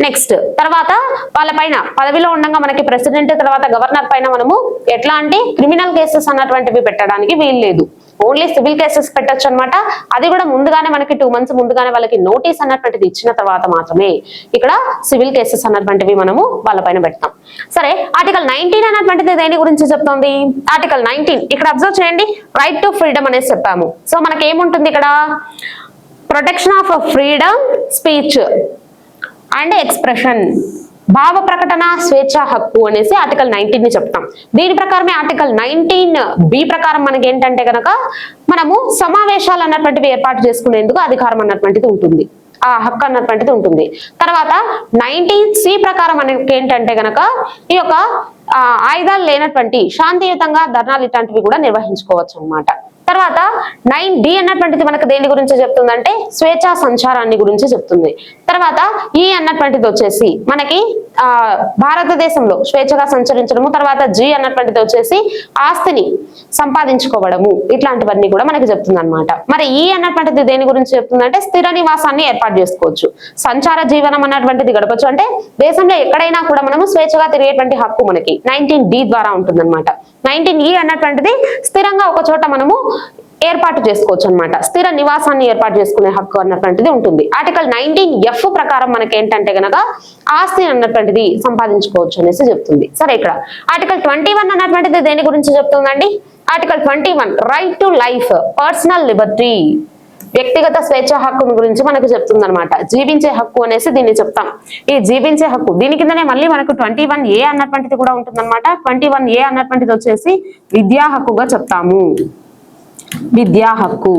Speaker 2: నెక్స్ట్ తర్వాత వాళ్ళపైన పదవిలో ఉండగా మనకి ప్రెసిడెంట్ తర్వాత గవర్నర్ పైన మనము ఎట్లాంటి క్రిమినల్ కేసెస్ అన్నటువంటివి పెట్టడానికి వీలు లేదు. ఓన్లీ సివిల్ కేసెస్ పెట్టచ్చు అనమాట. అది కూడా ముందుగానే మనకి 2 months ముందుగానే వాళ్ళకి నోటీస్ అన్నటువంటిది ఇచ్చిన తర్వాత మాత్రమే ఇక్కడ సివిల్ కేసెస్ అన్నటువంటివి మనము వాళ్ళపైన పెడతాం. సరే, ఆర్టికల్ 19 అన్నటువంటిది దేని గురించి చెప్తుంది? ఆర్టికల్ 19 ఇక్కడ అబ్జర్వ్ చేయండి, రైట్ టు ఫ్రీడమ్ అనేసి చెప్పాము. సో మనకి ఏముంటుంది ఇక్కడ? Protection of freedom speech and expression, భావ ప్రకటన స్వేచ్ఛ హక్కు అనేసి ఆర్టికల్ 19 ని చెప్తాం. దీని ప్రకారమే ఆర్టికల్ 19B ప్రకారం మనకి ఏంటంటే కనుక మనము సమావేశాలు అన్నటువంటివి ఏర్పాటు చేసుకునేందుకు అధికారం అన్నటువంటిది ఉంటుంది, ఆ హక్కు అన్నటువంటిది ఉంటుంది. తర్వాత 19C ప్రకారం మనకి ఏంటంటే గనక ఈ యొక్క ఆయుధాలు లేనటువంటి శాంతియుతంగా ధర్నాలు ఇట్లాంటివి కూడా నిర్వహించుకోవచ్చు అన్నమాట. తర్వాత 9D అన్నటువంటిది మనకు దేని గురించి చెప్తుందంటే స్వేచ్ఛా సంచారాన్ని గురించి చెప్తుంది. తర్వాత ఈ అన్నటువంటిది వచ్చేసి మనకి భారతదేశంలో స్వేచ్ఛగా సంచరించడము. తర్వాత G అన్నటువంటిది వచ్చేసి ఆస్తిని సంపాదించుకోవడము, ఇట్లాంటివన్నీ కూడా మనకి చెప్తుంది అనమాట. మరి ఈ అన్నటువంటిది దేని గురించి చెప్తుందంటే స్థిర నివాసాన్ని ఏర్పాటు చేసుకోవచ్చు, సంచార జీవనం అన్నటువంటిది గడపచ్చు. అంటే దేశంలో ఎక్కడైనా కూడా మనము స్వేచ్ఛగా తిరిగేటువంటి హక్కు మనకి 19D ద్వారా ఉంటుందన్నమాట. 19E అన్నటువంటిది స్థిరంగా ఒక చోట మనము ఏర్పాటు చేసుకోవచ్చు అన్నమాట, స్థిర నివాసాన్ని ఏర్పాటు చేసుకునే హక్కు అన్నటువంటిది ఉంటుంది. ఆర్టికల్ 19F ప్రకారం మనకి ఏంటంటే గనక ఆస్తి అన్నటువంటిది సంపాదించుకోవచ్చు అనేసి చెప్తుంది. సరే, ఇక్కడ ఆర్టికల్ 21 అన్నటువంటిది దేని గురించి చెప్తుందండి? Article 21 right to life, personal liberty, వ్యక్తిగత స్వేచ్ఛ హక్కు గురించి మనకు చెప్తుంది అనమాట. జీవించే హక్కు అనేసి దీన్ని చెప్తాం. ఈ జీవించే హక్కు దీని కిందనే మళ్ళీ మనకు 21A అన్నటువంటిది కూడా ఉంటుంది అనమాట. 21A అన్నటువంటిది వచ్చేసి విద్యా హక్కుగా చెప్తాము. విద్యా హక్కు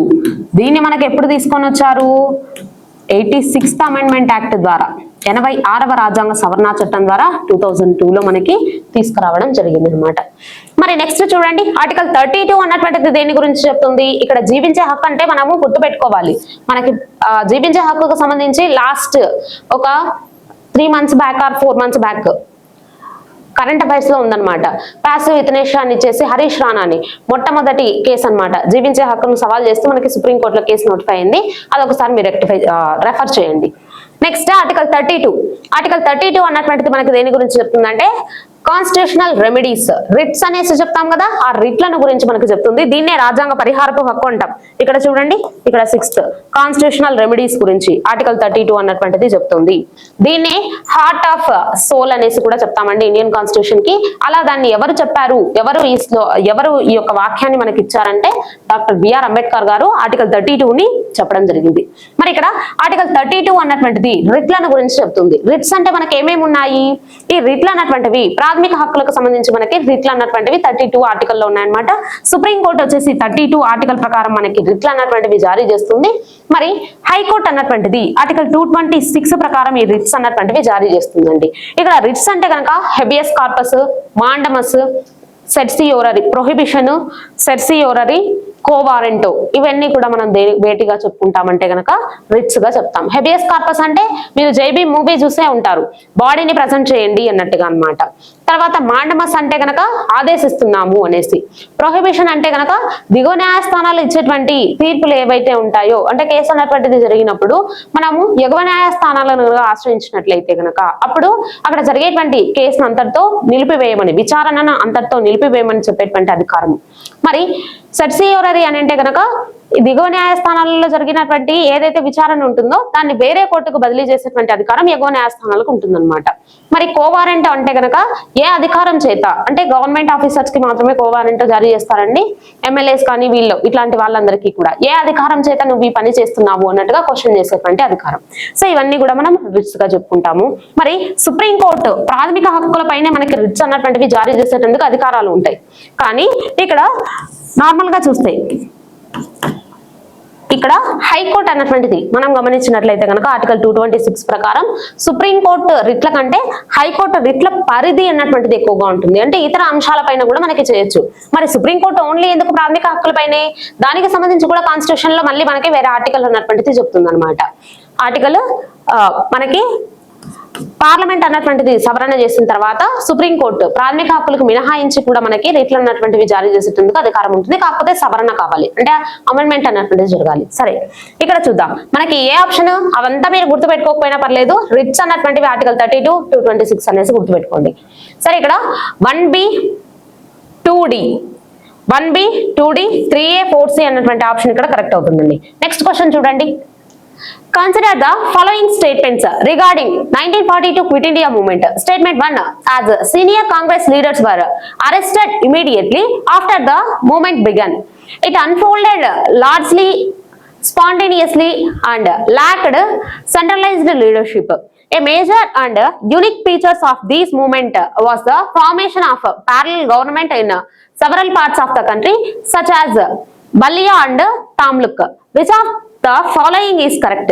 Speaker 2: దీన్ని మనకు ఎప్పుడు తీసుకొని వచ్చారు? 86th అమెండ్మెంట్ యాక్ట్ ద్వారా, 86వ రాజ్యాంగ సవరణ చట్టం ద్వారా 2002లో మనకి తీసుకురావడం జరిగింది అనమాట. మరి నెక్స్ట్ చూడండి, ఆర్టికల్ 32 అన్నటువంటిది దేని గురించి చెప్తుంది? ఇక్కడ జీవించే హక్కు అంటే మనము గుర్తుపెట్టుకోవాలి, మనకి జీవించే హక్కుకు సంబంధించి లాస్ట్ ఒక 3 months back or 4 months back current affairs లో ఉందన్నమాట. ప్యాసివ్ యుతనేషియాని ఇచ్చేసి హరీష్ రాణాని మొట్టమొదటి కేసు అన్నమాట, జీవించే హక్కును సవాల్ చేస్తూ మనకి సుప్రీంకోర్టులో కేసు నోటిఫై అయింది. అదొకసారి మీరు రెఫర్ చేయండి. నెక్స్ట్ ఆర్టికల్ 32 అన్నటువంటిది మనకి దేని గురించి చెప్తుందంటే కాన్స్టిట్యూషనల్ రెమెడీస్, రిట్స్ అనేసి చెప్తాం కదా, ఆ రిట్లను గురించి మనకు చెప్తుంది. దీన్నే రాజ్యాంగ పరిహారపు హక్కు అంటాం. ఇక్కడ చూడండి, ఇక్కడ 6th కాన్స్టిట్యూషనల్ రెమెడీస్ గురించి ఆర్టికల్ 32 అన్నటువంటిది చెప్తుంది. దీన్నే హార్ట్ ఆఫ్ సోల్ అనేసి కూడా చెప్తామండి ఇండియన్ కాన్స్టిట్యూషన్ కి. అలా దాన్ని ఎవరు చెప్పారు, ఎవరు ఈ యొక్క వాక్యాన్ని మనకి ఇచ్చారంటే డాక్టర్ బిఆర్ అంబేద్కర్ గారు ఆర్టికల్ 32ని చెప్పడం జరిగింది. మరి ఇక్కడ ఆర్టికల్ 32 అన్నటువంటిది రిట్లను గురించి చెప్తుంది. రిట్స్ అంటే మనకి ఏమేమి ఉన్నాయి? ఈ రిట్లు అన్నటువంటివి ప్రాథమిక హక్కులకు సంబంధించి మనకి రిట్లు అన్నటువంటివి 32 ఆర్టికల్లో ఉన్నాయన్నమాట. సుప్రీంకోర్టు వచ్చేసి 32 ఆర్టికల్ ప్రకారం మనకి రిట్లు అన్నటువంటివి జారీ చేస్తుంది. మరి హైకోర్టు అన్నటువంటిది ఆర్టికల్ 226 ప్రకారం ఈ రిట్స్ అన్నటువంటివి జారీ చేస్తుందండి. ఇక్కడ రిట్స్ అంటే కనుక habeas corpus, mandamus, certiorari, prohibition, certiorari, quo warranto, ఇవన్నీ కూడా మనం వేటిగా చెప్పుకుంటామంటే గనక రిట్స్ గా చెప్తాం. హెబియస్ కార్పస్ అంటే మీరు జైబీ మూవీ చూసే ఉంటారు, బాడీని ప్రజెంట్ చేయండి అన్నట్టుగా అన్నమాట. తర్వాత మాండమస్ అంటే గనక ఆదేశిస్తున్నాము అనేసి. ప్రొహిబిషన్ అంటే గనక దిగువ న్యాయస్థానాలు ఇచ్చేటువంటి తీర్పులు ఏవైతే ఉంటాయో, అంటే కేసు అన్నటువంటిది జరిగినప్పుడు మనము ఎగువ న్యాయస్థానాలను ఆశ్రయించినట్లయితే గనక అప్పుడు అక్కడ జరిగేటువంటి కేసును అంతటితో నిలిపివేయమని, విచారణను అంతటితో నిలిపివేయమని చెప్పేటువంటి అధికారం. మరి సెర్సియోరరీ అని అంటే గనక దిగువ న్యాయస్థానాలలో జరిగినటువంటి ఏదైతే విచారణ ఉంటుందో దాన్ని వేరే కోర్టుకు బదిలీ చేసేటువంటి అధికారం ఎగువ న్యాయస్థానాలకు ఉంటుందన్నమాట. మరి కోవారెంట్ అంటే గనక ఏ అధికారం చేత, అంటే గవర్నమెంట్ ఆఫీసర్స్ కి మాత్రమే కోవారెంట్ జారీ చేస్తారండి, ఎమ్మెల్యేస్ కానీ వీళ్ళు ఇట్లాంటి వాళ్ళందరికీ కూడా ఏ అధికారం చేత నువ్వు ఈ పని చేస్తున్నావు అన్నట్టుగా క్వశ్చన్ చేసేటువంటి అధికారం. సో ఇవన్నీ కూడా మనం రిట్స్ గా చెప్పుకుంటాము. మరి సుప్రీంకోర్టు ప్రాథమిక హక్కులపైనే మనకి రిట్స్ అన్నటువంటివి జారీ చేసేటందుకు అధికారాలు ఉంటాయి. కానీ ఇక్కడ నార్మల్ గా చూస్తే ఇక్కడ హైకోర్టు అన్నటువంటిది మనం గమనించినట్లయితే కనుక ఆర్టికల్ 226 ప్రకారం సుప్రీంకోర్టు రిట్ల కంటే హైకోర్టు రిట్ల పరిధి అన్నటువంటిది ఎక్కువగా ఉంటుంది. అంటే ఇతర అంశాలపైన కూడా మనకి చేయొచ్చు. మరి సుప్రీంకోర్టు ఓన్లీ ఎందుకు ప్రాథమిక హక్కులపైనే, దానికి సంబంధించి కూడా కాన్స్టిట్యూషన్ లో మళ్ళీ మనకి వేరే ఆర్టికల్ అన్నటువంటిది చెప్తుంది అనమాట. ఆర్టికల్ మనకి పార్లమెంట్ అన్నటువంటిది సవరణ చేసిన తర్వాత సుప్రీంకోర్టు ప్రాథమిక హక్కులకు మినహాయించి కూడా మనకి రిట్లు అన్నటువంటివి జారీ చేసేందుకు అధికారం ఉంటుంది. కాకపోతే సవరణ కావాలి, అంటే అమెండ్మెంట్ అన్నటువంటిది జరగాలి. సరే, ఇక్కడ చూద్దాం మనకి ఏ ఆప్షన్, అవంతా మీరు గుర్తు పెట్టుకోకపోయినా పర్లేదు. రిట్స్ అన్నటువంటివి ఆర్టికల్ 32, 226 అనేసి గుర్తుపెట్టుకోండి. సరే, ఇక్కడ 1B 2D 1B 2D 3A 4C అన్నటువంటి ఆప్షన్ ఇక్కడ కరెక్ట్ అవుతుందండి. నెక్స్ట్ క్వశ్చన్ చూడండి. Consider the following statements regarding 1942 Quit India Movement. Statement 1. As senior Congress leaders were arrested immediately after the movement began, it unfolded largely spontaneously and lacked centralized leadership. A major and unique features of this movement was the formation of parallel government in several parts of the country, such as Ballia and Tamluk. Which of the following is correct?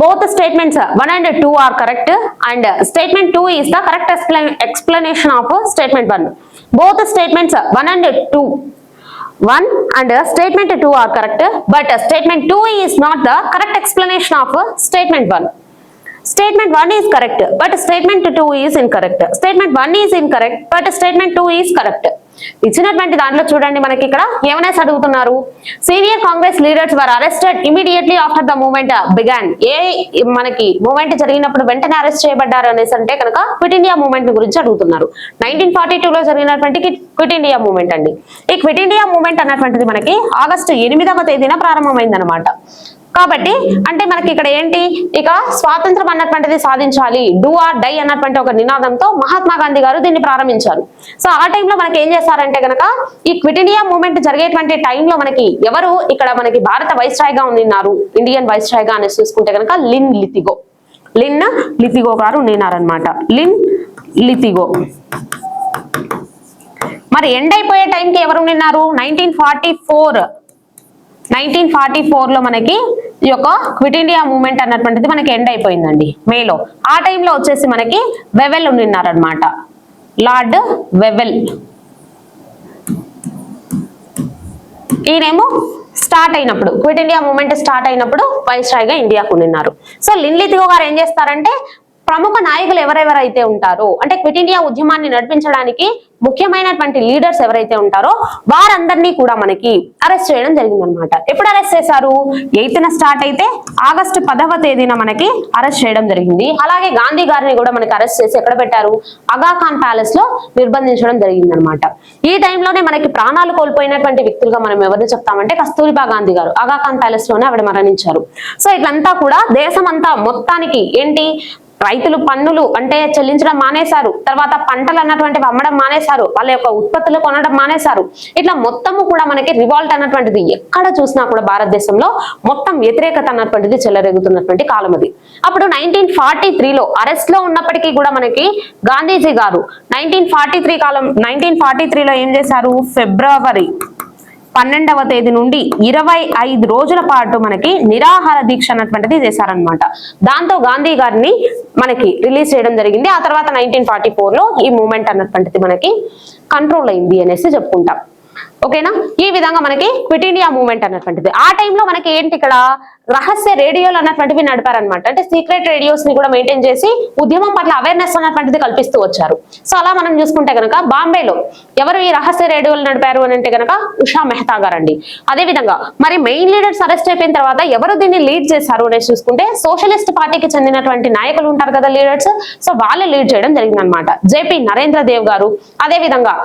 Speaker 2: Both statements 1 and 2 are correct, and statement 2 is the correct explanation of statement 1. Both statements 1 and 2 1 and statement 2 are correct, but statement 2 is not the correct explanation of statement 1. Statement 1 is correct, but statement 2 is incorrect. Statement 1 is incorrect, but statement 2 is correct. ఇచ్చినటువంటి దాంట్లో చూడండి, మనకి ఇక్కడ ఏమైనా అడుగుతున్నారు. Senior Congress leaders were arrested immediately after the movement began. మనకి movement జరిగినప్పుడు వెంటనే అరెస్ట్ చేయబడ్డారు అనేసి అంటే కనుక క్విట్ ఇండియా మూవ్మెంట్ గురించి అడుగుతున్నారు. 1942 లో జరిగినటువంటి క్విట్ ఇండియా మూవ్మెంట్ అండి. ఈ క్విట్ ఇండియా మూవ్మెంట్ అన్నటువంటిది మనకి ఆగస్టు 8వ తేదీన ప్రారంభమైంది అనమాట. కాబట్టి అంటే మనకి ఇక్కడ ఏంటి, ఇక స్వాతంత్రం అన్నటువంటిది సాధించాలి, డూ ఆర్ డై అన్నటువంటి ఒక నినాదంతో మహాత్మా గాంధీ గారు దీన్ని ప్రారంభించారు. సో ఆ టైంలో మనకి ఏం చేస్తారంటే కనుక ఈ క్విట్ ఇండియా మూవ్మెంట్ జరిగేటువంటి టైంలో మనకి ఎవరు ఇక్కడ మనకి భారత వైస్రాయ్ గా ఉన్నారు, ఇండియన్ వైస్రాయ్ గా అనేసి చూసుకుంటే కనుక లిన్ లితిగో గారు ఉన్నారనమాట. లిన్ లితిగో. మరి ఎండ్ అయిపోయే టైంకి ఎవరు ఉన్నారు? 1944 లో మనకి ఈ యొక్క క్విట్ ఇండియా మూవ్మెంట్ అన్నటువంటిది మనకి ఎండ్ అయిపోయిందండి మేలో. ఆ టైంలో వచ్చేసి మనకి వెవెల్ ఉన్నారనమాట, లార్డ్ వెవెల్. ఈయనేమో స్టార్ట్ అయినప్పుడు క్విట్ ఇండియా మూవ్మెంట్ స్టార్ట్ అయినప్పుడు వైస్రాయ్ గా ఇండియాకు ఉన్నారు. సో లిన్ లితిగో గారు ఏం చేస్తారంటే ప్రముఖ నాయకులు ఎవరెవరైతే ఉంటారో, అంటే క్విట్ ఇండియా ఉద్యమాన్ని నడిపించడానికి ముఖ్యమైనటువంటి లీడర్స్ ఎవరైతే ఉంటారో వారందరినీ కూడా మనకి అరెస్ట్ చేయడం జరిగిందనమాట. ఎప్పుడు అరెస్ట్ చేశారు? 8న స్టార్ట్ అయితే ఆగస్టు 10వ తేదీన మనకి అరెస్ట్ చేయడం జరిగింది. అలాగే గాంధీ గారిని కూడా మనకి అరెస్ట్ చేసి ఎక్కడ పెట్టారు? ఆగా ఖాన్ ప్యాలెస్ లో నిర్బంధించడం జరిగిందనమాట. ఈ టైంలోనే మనకి ప్రాణాలు కోల్పోయినటువంటి వ్యక్తులుగా మనం ఎవరిని చెప్తామంటే కస్తూరిబా గాంధీ గారు. ఆగా ఖాన్ ప్యాలెస్ లోనే ఆవిడ మరణించారు. సో ఇట్లంతా కూడా దేశం అంతా మొత్తానికి ఏంటి, రైతులు పన్నులు అంటే చెల్లించడం మానేశారు, తర్వాత పంటలు అన్నటువంటివి అమ్మడం మానేశారు, వాళ్ళ యొక్క ఉత్పత్తులు కొనడం మానేశారు. ఇట్లా మొత్తము కూడా మనకి రివాల్ట్ అన్నటువంటిది ఎక్కడ చూసినా కూడా భారతదేశంలో మొత్తం వ్యతిరేకత అన్నటువంటిది చెలరేగుతున్నటువంటి కాలం అది. అప్పుడు 1943లో అరెస్ట్ లో ఉన్నప్పటికీ కూడా మనకి గాంధీజీ గారు 1943లో ఏం చేశారు? ఫిబ్రవరి 12వ తేదీ నుండి 25 రోజుల పాటు మనకి నిరాహార దీక్ష అన్నటువంటిది చేశారనమాట. దాంతో గాంధీ గారిని మనకి రిలీజ్ చేయడం జరిగింది. ఆ తర్వాత 1944లో ఈ మూవ్మెంట్ అన్నటువంటిది మనకి కంట్రోల్ అయింది అనేసి చెప్పుకుంటాం. ఓకేనా? ఈ విధంగా మనకి క్విట్ ఇండియా మూవ్మెంట్ అన్నటువంటిది. ఆ టైంలో మనకి ఏంటి, ఇక్కడ రహస్య రేడియోలు అన్నటువంటివి నడిపారనమాట. అంటే సీక్రెట్ రేడియోస్ ని కూడా మెయింటైన్ చేసి ఉద్యమం పట్ల అవేర్నెస్ అన్నటువంటిది కల్పిస్తూ వచ్చారు. సో అలా మనం చూసుకుంటే కనుక బాంబేలో ఎవరు ఈ రహస్య రేడియోలు నడిపారు అని అంటే కనుక ఉషా మెహతా గారండి. అదే విధంగా మరి మెయిన్ లీడర్స్ అరెస్ట్ అయిపోయిన తర్వాత ఎవరు దీన్ని లీడ్ చేశారు అనేసి చూసుకుంటే సోషలిస్ట్ పార్టీకి చెందినటువంటి నాయకులు ఉంటారు కదా, లీడర్స్. సో వాళ్ళు లీడ్ చేయడం జరిగిందనమాట. జేపీ నరేంద్ర దేవ్ గారు, అదే విధంగా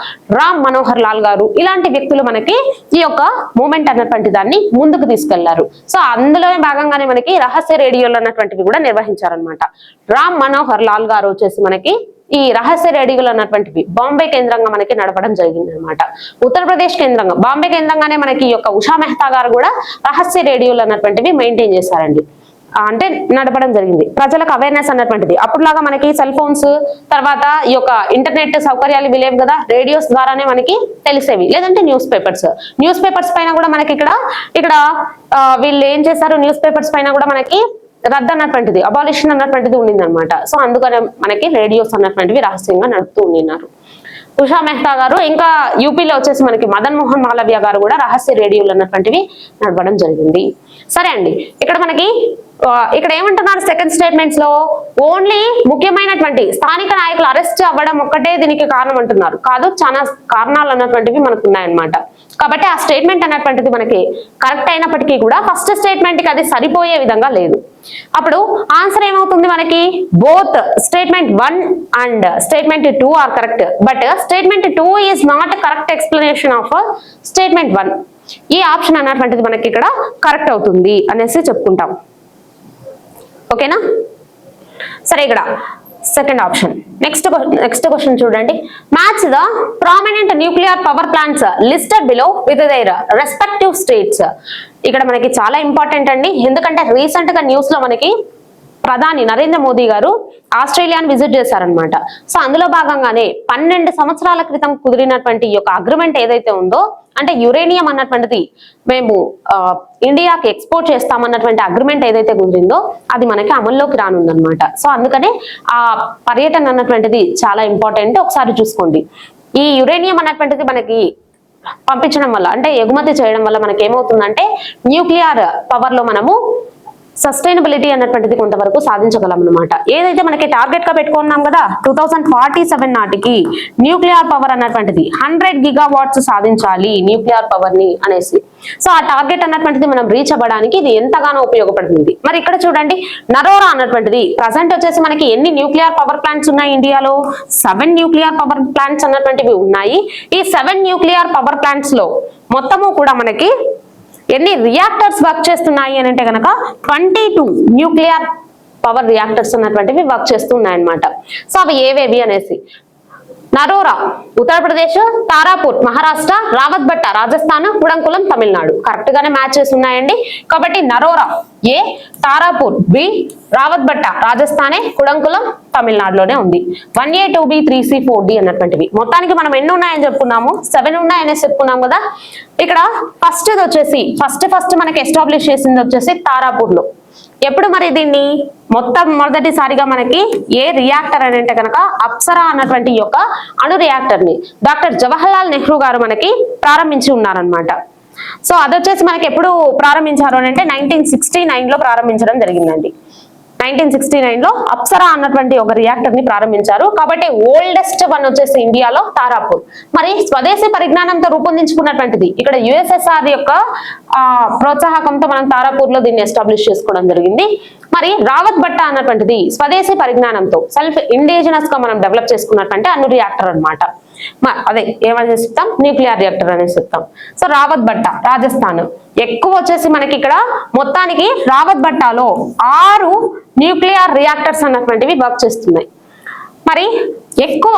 Speaker 2: రామ్ మనోహర్ లాల్ గారు, ఇలాంటి వ్యక్తులు మనకి ఈ యొక్క మూవ్మెంట్ అన్నటువంటి దాన్ని ముందుకు తీసుకెళ్లారు. సో అందులో భాగంగానే మనకి రహస్య రేడియోలు అన్నటువంటివి కూడా నిర్వహించారనమాట. రామ్ మనోహర్ లాల్ గారు వచ్చేసి మనకి ఈ రహస్య రేడియోలు అన్నటువంటివి బాంబే కేంద్రంగా మనకి నడపడం జరిగింది అనమాట. ఉత్తరప్రదేశ్ కేంద్రంగా, బాంబే కేంద్రంగానే మనకి ఈ యొక్క ఉషా మెహతా గారు కూడా రహస్య రేడియోలు అన్నటువంటివి మెయింటైన్ చేశారండి. అంటే నడపడం జరిగింది. ప్రజలకు అవేర్నెస్ అన్నటువంటిది అప్పుడులాగా మనకి సెల్ ఫోన్స్ తర్వాత ఈ యొక్క ఇంటర్నెట్ సౌకర్యాలు ఇవి లేవు కదా, రేడియోస్ ద్వారానే మనకి తెలిసేవి, లేదంటే న్యూస్ పేపర్స్ పైన కూడా మనకి ఇక్కడ వీళ్ళు ఏం చేశారు, న్యూస్ పేపర్స్ పైన కూడా మనకి రద్దు అన్నటువంటిది, అబాలిషన్ అన్నటువంటిది ఉండింది అనమాట. సో అందుకనే మనకి రేడియోస్ అన్నటువంటివి రహస్యంగా నడుపుతూ ఉండినారు. ఉషా మెహతా గారు, ఇంకా యూపీలో వచ్చేసి మనకి మదన్ మోహన్ మాలవ్య గారు కూడా రహస్య రేడియోలు అన్నటువంటివి నడపడం జరిగింది. సరే అండి, ఇక్కడ ఏమంటున్నారు సెకండ్ స్టేట్మెంట్స్ లో, ఓన్లీ ముఖ్యమైనటువంటి స్థానిక నాయకులు అరెస్ట్ అవ్వడం ఒక్కటే దీనికి కారణం అంటున్నారు. కాదు, చాలా కారణాలు అన్నటువంటివి మనకు ఉన్నాయన్నమాట. కాబట్టి ఆ స్టేట్మెంట్ అన్నటువంటిది మనకి కరెక్ట్ అయినప్పటికీ కూడా ఫస్ట్ స్టేట్మెంట్ కి అది సరిపోయే విధంగా లేదు. అప్పుడు ఆన్సర్ ఏమవుతుంది మనకి, both statement 1 and statement 2 are correct, but statement 2 is not correct explanation of statement 1. ఈ ఆప్షన్ అన్నటువంటిది మనకి ఇక్కడ కరెక్ట్ అవుతుంది అనేసి చెప్పుకుంటాం. ఓకేనా? సరే, ఇక్కడ సెకండ్ ఆప్షన్. నెక్స్ట్ క్వశ్చన్ చూడండి. Match the prominent nuclear power plants listed below with their respective states. ఇక్కడ మనకి చాలా ఇంపార్టెంట్ అండి, ఎందుకంటే రీసెంట్ గా న్యూస్ లో మనకి ప్రధాని నరేంద్ర మోదీ గారు ఆస్ట్రేలియాను విజిట్ చేశారనమాట. సో అందులో భాగంగానే 12 సంవత్సరాల క్రితం కుదిరినటువంటి ఈ యొక్క అగ్రిమెంట్ ఏదైతే ఉందో, అంటే యురేనియం అన్నటువంటిది మేము ఇండియాకి ఎక్స్పోర్ట్ చేస్తామన్నటువంటి అగ్రిమెంట్ ఏదైతే కుదిరిందో అది మనకి అమల్లోకి రానుందనమాట. సో అందుకనే ఆ పర్యటన అన్నటువంటిది చాలా ఇంపార్టెంట్. ఒకసారి చూసుకోండి, ఈ యురేనియం అన్నటువంటిది మనకి పంపించడం వల్ల, అంటే ఎగుమతి చేయడం వల్ల మనకి ఏమవుతుందంటే న్యూక్లియర్ పవర్ లో మనము సస్టైనబిలిటీ అన్నటువంటిది కొంతవరకు సాధించగలం అనమాట. ఏదైతే మనకి టార్గెట్ గా పెట్టుకున్నాం కదా 2047 నాటికి న్యూక్లియర్ పవర్ అన్నటువంటిది 100 గిగావాట్స్ సాధించాలి న్యూక్లియర్ పవర్ ని అనేసి. సో ఆ టార్గెట్ అన్నటువంటిది మనం రీచ్ అవ్వడానికి ఇది ఎంతగానో ఉపయోగపడుతుంది. మరి ఇక్కడ చూడండి, నరోరా అన్నటువంటిది ప్రజెంట్ వచ్చేసి మనకి ఎన్ని న్యూక్లియర్ పవర్ ప్లాంట్స్ ఉన్నాయి ఇండియాలో, 7 న్యూక్లియర్ పవర్ ప్లాంట్స్ అన్నటువంటివి ఉన్నాయి. ఈ 7 న్యూక్లియర్ పవర్ ప్లాంట్స్ లో మొత్తము కూడా మనకి ఎన్ని రియాక్టర్స్ వర్క్ చేస్తున్నాయి అని అంటే కనుక 22 న్యూక్లియర్ పవర్ రియాక్టర్స్ అన్నటువంటివి వర్క్ చేస్తున్నాయన్నమాట. సో అవి ఏవేవి అనేసి, నరోరా ఉత్తరప్రదేశ్, తారాపూర్ మహారాష్ట్ర, రావత్బట్ట రాజస్థాన్, కుడంకులం తమిళనాడు. కరెక్ట్ గానే మ్యాచ్ చేస్తున్నాయండి. కాబట్టి నరోరా ఏ, తారాపూర్ బి, రావత్బట్ట రాజస్థానే, కుడంకులం తమిళనాడులోనే ఉంది. 1A 2B 3C 4D అన్నటువంటివి. మొత్తానికి మనం ఎన్ని ఉన్నాయని చెప్పుకున్నాము, 7 ఉన్నాయనేసి చెప్పుకున్నాం కదా. ఇక్కడ ఫస్ట్ వచ్చేసి ఫస్ట్ మనకి ఎస్టాబ్లిష్ చేసింది వచ్చేసి తారాపూర్ లో. ఎప్పుడు మరి దీన్ని మొదటిసారిగా మనకి ఏ రియాక్టర్ అని అంటే కనుక అప్సరా అన్నటువంటి యొక్క అణు రియాక్టర్ ని డాక్టర్ జవహర్లాల్ నెహ్రూ గారు మనకి ప్రారంభించి ఉన్నారనమాట. సో అదొచ్చేసి మనకి ఎప్పుడు ప్రారంభించారు అని అంటే 1969 లో ప్రారంభించడం జరిగిందండి. 1969 లో అప్సరా అన్నటువంటి ఒక రియాక్టర్ ని ప్రారంభించారు. కాబట్టి ఓల్డెస్ట్ వన్ వచ్చేసి ఇండియాలో తారాపూర్. మరి స్వదేశీ పరిజ్ఞానంతో రూపొందించుకున్నటువంటిది ఇక్కడ యుఎస్ఎస్ఆర్ యొక్క ప్రోత్సాహకంతో మనం తారాపూర్ లో దీన్ని ఎస్టాబ్లిష్ చేసుకోవడం జరిగింది. మరి రావత్బట్ట అన్నటువంటిది స్వదేశీ పరిజ్ఞానంతో సెల్ఫ్ ఇండిజినస్ గా మనం డెవలప్ చేసుకున్నటువంటి అణు రియాక్టర్ అనమాట. అదే ఏమని చెప్తాం, న్యూక్లియర్ రియాక్టర్ అని చెప్తాం. సో రావత్బట్ట రాజస్థాన్ ఎక్కువ వచ్చేసి మనకి ఇక్కడ మొత్తానికి రావత్బట్టాలో 6 న్యూక్లియర్ రియాక్టర్స్ అన్నటువంటివి వర్క్ చేస్తున్నాయి. మరి ఎక్కువ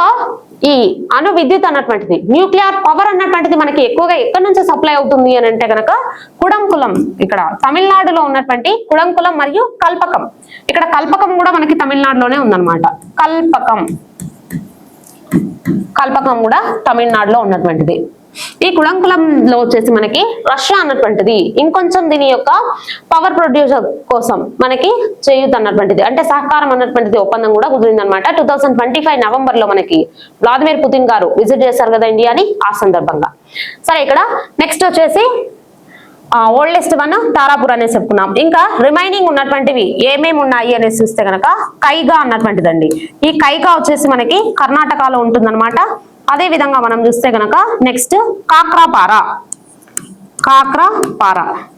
Speaker 2: ఈ అణు విద్యుత్ అన్నటువంటిది న్యూక్లియర్ పవర్ అన్నటువంటిది మనకి ఎక్కువగా ఎక్కడి నుంచి సప్లై అవుతుంది అని అంటే కనుక కుడంకులం, ఇక్కడ తమిళనాడులో ఉన్నటువంటి కుడంకులం మరియు కల్పకం. ఇక్కడ కల్పకం కూడా మనకి తమిళనాడులోనే ఉందన్నమాట. కల్పకం కూడా తమిళనాడులో ఉన్నటువంటిది. ఈ కుడంకులంలో వచ్చేసి మనకి రష్యా అన్నటువంటిది ఇంకొంచెం దీని యొక్క పవర్ ప్రొడ్యూసర్ కోసం మనకి చేయూత అన్నటువంటిది, అంటే సహకారం అన్నటువంటిది ఒప్పందం కూడా కుదిరింది అనమాట. 2025 నవంబర్ లో మనకి వ్లాదిమిర్ పుతిన్ గారు విజిట్ చేశారు కదా ఇండియాని, ఆ సందర్భంగా. సరే, ఇక్కడ నెక్స్ట్ వచ్చేసి ఓల్డెస్ట్ వన్ తారాపూర్ అనేసి చెప్పుకున్నాం. ఇంకా రిమైనింగ్ ఉన్నటువంటివి ఏమేమి ఉన్నాయి అనేసి చూస్తే కనుక కైగా అన్నటువంటిదండి. ఈ కైగా వచ్చేసి మనకి కర్ణాటకలో ఉంటుందన్నమాట. అదే విధంగా మనం చూస్తే కనుక నెక్స్ట్ కాక్రాపారా.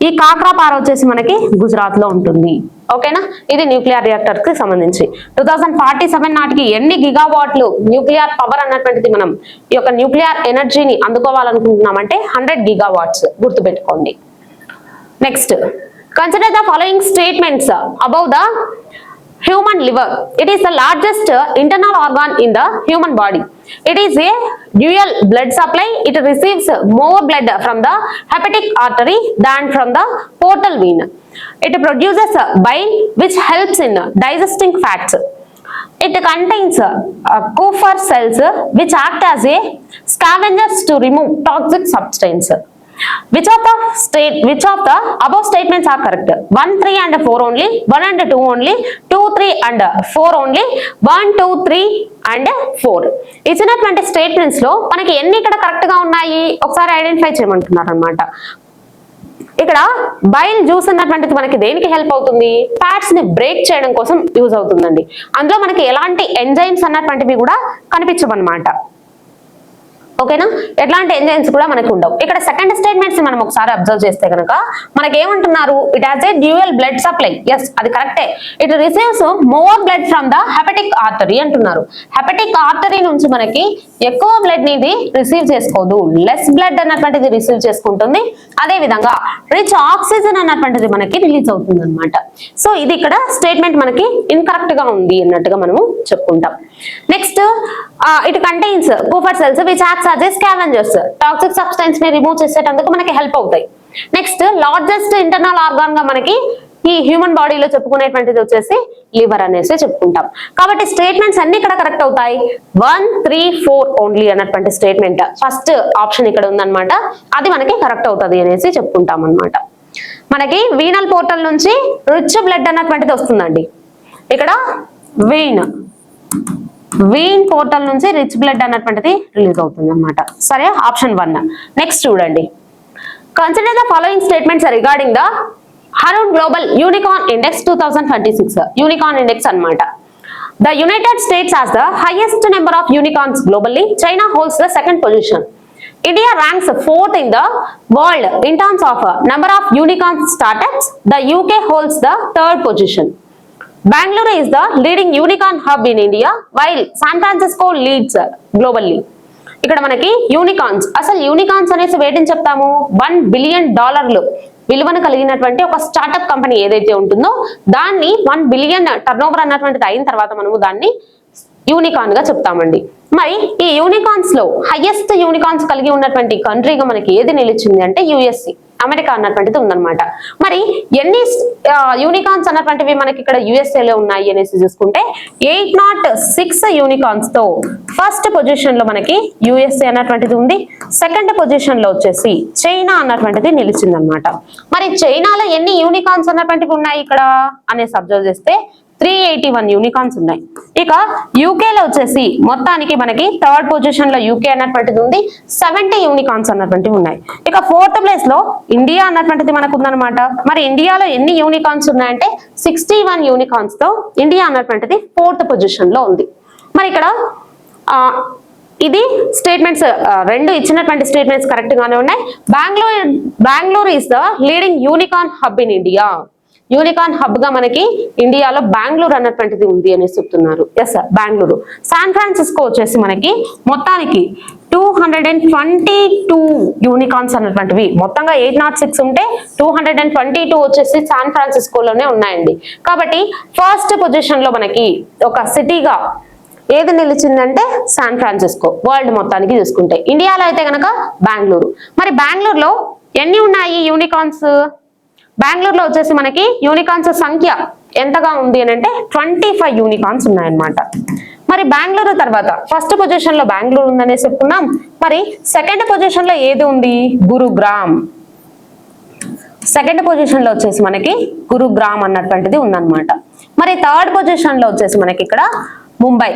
Speaker 2: ఈ కాక్రాపారా వచ్చేసి మనకి గుజరాత్ లో ఉంటుంది. ఓకేనా? ఇది న్యూక్లియర్ రియాక్టర్ కి సంబంధించి 2047 నాటికి ఎన్ని గిగావాట్లు న్యూక్లియర్ పవర్ అన్నటువంటిది మనం ఈ యొక్క న్యూక్లియర్ ఎనర్జీని అందుకోవాలనుకుంటున్నామంటే 100 గిగావాట్స్. గుర్తుపెట్టుకోండి. Next, consider the following statements above the human liver. It is the largest internal organ in the human body. It is a dual blood supply. It receives more blood from the hepatic artery than from the portal vein. It produces bile which helps in digesting fats. It contains Kupffer cells which act as a scavengers to remove toxic substance. Which of the above statements are correct? 1, 3 and 4 only, 1 and 2 only, 2, 3 and 4 only, 1, 2, 3 and 4. ఇచ్చినటువంటి statements లో మనకి ఎన్ని ఇక్కడ correct గా ఉన్నాయి ఒకసారి identify చేయమంటున్నారు అన్నమాట. ఇక్కడ బైల్ జ్యూస్ అన్నటువంటిది మనకి దేనికి హెల్ప్ అవుతుంది? ఫ్యాట్స్ ని బ్రేక్ చేయడం కోసం యూజ్ అవుతుందండి. అందులో మనకి ఎలాంటి ఎంజైమ్స్ అన్నటువంటివి కూడా కనిపించవన్నమాట. ఓకేనా, ఎట్లాంటి ఎంజైమ్స్ కూడా మనకు ఉండవు. ఇక్కడ సెకండ్ స్టేట్మెంట్స్ మనం ఒకసారి అబ్జర్వ్ చేస్తే కనుక మనకి ఏమంటున్నారు? It has a dual blood supply. Yes, అది కరెక్టే. It receives more blood from the hepatic artery అంటున్నారు. హెపటిక్ ఆర్టరీ నుంచి మనకి ఎక్కువ బ్లడ్ ని ఇది రిసీవ్ చేసుకోదు, లెస్ బ్లడ్ అన్నటువంటిది రిసీవ్ చేసుకుంటుంది. అదే విధంగా రిచ్ ఆక్సిజన్ అన్నటువంటిది మనకి రిలీజ్ అవుతుంది అనమాట. సో ఇది ఇక్కడ స్టేట్మెంట్ మనకి ఇన్కరెక్ట్ గా ఉంది అన్నట్టుగా మనము చెప్పుకుంటాం. Next, it contains Kupffer cells which acts as a scavengers. Toxic substance ని రిమూవ్ చేసేటందుకు మనకి హెల్ప్ అవుతాయి. నెక్స్ట్, లార్జెస్ట్ ఇంటర్నల్ ఆర్గాన్ గా మనకి ఈ హ్యూమన్ బాడీలో చెప్పుకునేటువంటిది వచ్చేసి లివర్ అనేసి చెప్పుకుంటాం. కాబట్టి స్టేట్మెంట్స్ అన్ని ఇక్కడ కరెక్ట్ అవుతాయి. 1, 3, 4 ఓన్లీ అన్నటువంటి స్టేట్మెంట్ ఫస్ట్ ఆప్షన్ ఇక్కడ ఉందన్నమాట. అది మనకి కరెక్ట్ అవుతుంది అనేసి చెప్పుకుంటాం అన్నమాట. మనకి వీనల్ పోర్టల్ నుంచి రిచ్ బ్లడ్ అన్నటువంటిది వస్తుందండి. ఇక్కడ వీన్ పోర్టల్ నుంచి రిచ్ బ్లడ్ అన్నటువంటిది రిలీజ్ అవుతుంది అన్నమాట. సరే, ఆప్షన్ 1. నెక్స్ట్ చూడండి, consider the following statements regarding the Hurun global unicorn index 2026. Unicorn index అన్నమాట. The United States has the highest number of unicorns globally. China holds the second position. India ranks 4th in the world in terms of number of unicorn startups. The UK holds the 3rd position. Bangalore is the leading unicorn hub in India, while San Francisco leads globally. ఇక్కడ మనకి unicorns, అసలు unicorns అనేసి వేటిని చెప్తాము? $1 billion విలువను కలిగినటువంటి ఒక startup company ఏదైతే ఉంటుందో దాన్ని 1 బిలియన్ టర్నోవర్ అన్నటువంటిది అయిన తర్వాత మనము దాన్ని యూనికార్న్ గా చెప్తామండి. మరి ఈ యూనికార్న్స్ లో హైయెస్ట్ యూనికార్న్స్ కలిగి ఉన్నటువంటి కంట్రీగా మనకి ఏది నిలిచింది అంటే యుఎస్ఏ, అమెరికా అన్నటువంటిది ఉందన్నమాట. మరి ఎన్ని యూనికార్న్స్ అన్నటువంటివి మనకి ఇక్కడ యుఎస్ఏ లో ఉన్నాయి అనేసి చూసుకుంటే 806 యూనికార్న్స్ తో ఫస్ట్ పొజిషన్ లో మనకి యుఎస్ఏ అన్నటువంటిది ఉంది. సెకండ్ పొజిషన్ లో వచ్చేసి చైనా అన్నటువంటిది నిలిచింది అనమాట. మరి చైనాలో ఎన్ని యూనికార్న్స్ అన్నటువంటివి ఉన్నాయి ఇక్కడ అనేసి అబ్జర్వ్ చేస్తే 381 యూనికార్న్స్ ఉన్నాయి. ఇక యూకేలో వచ్చేసి మొత్తానికి మనకి 3rd పొజిషన్ లో యూకే అన్నటువంటిది ఉంది, 70 యూనికార్న్స్ అన్నటువంటివి ఉన్నాయి. ఇక 4th ప్లేస్ లో ఇండియా అన్నటువంటిది మనకు ఉందన్నమాట. మరి ఇండియాలో ఎన్ని యూనికార్న్స్ ఉన్నాయంటే 61 యూనికార్న్స్ తో ఇండియా అన్నటువంటిది 4th పొజిషన్ లో ఉంది. మరి ఇక్కడ ఇది స్టేట్మెంట్స్ రెండు ఇచ్చినటువంటి స్టేట్మెంట్స్ కరెక్ట్ గానే ఉన్నాయి. Bengaluru is the leading unicorn hub in India. Unicorn hub గా మనకి ఇండియాలో బెంగళూరు అన్నటువంటిది ఉంది అని చెప్తున్నారు. ఎస్, బెంగళూరు. శాన్ ఫ్రాన్సిస్కో వచ్చేసి మనకి మొత్తానికి 222 యూనికార్న్స్ అన్నటువంటివి, మొత్తంగా 806 ఉంటే 222 వచ్చేసి శాన్ ఫ్రాన్సిస్కోలోనే ఉన్నాయండి. కాబట్టి ఫస్ట్ పొజిషన్ లో మనకి ఒక సిటీగా ఏది నిలిచిందంటే శాన్ ఫ్రాన్సిస్కో వరల్డ్ మొత్తానికి చూసుకుంటే. ఇండియాలో అయితే కనుక బెంగళూరు. మరి బెంగళూరులో ఎన్ని ఉన్నాయి యూనికార్న్స్? బెంగళూరులో వచ్చేసి మనకి యూనికార్న్స్ సంఖ్య ఎంతగా ఉంది అని అంటే 25 యూనికార్న్స్ ఉన్నాయన్నమాట. మరి బెంగళూరు తర్వాత ఫస్ట్ పొజిషన్ లో బెంగళూరు ఉందనేసి చెప్పుకున్నాం. మరి సెకండ్ పొజిషన్ లో ఏది ఉంది? గురుగ్రామ్. సెకండ్ పొజిషన్ లో వచ్చేసి మనకి గురుగ్రామ్ అన్నటువంటిది ఉందన్నమాట. మరి 3rd పొజిషన్ లో వచ్చేసి మనకి ఇక్కడ ముంబై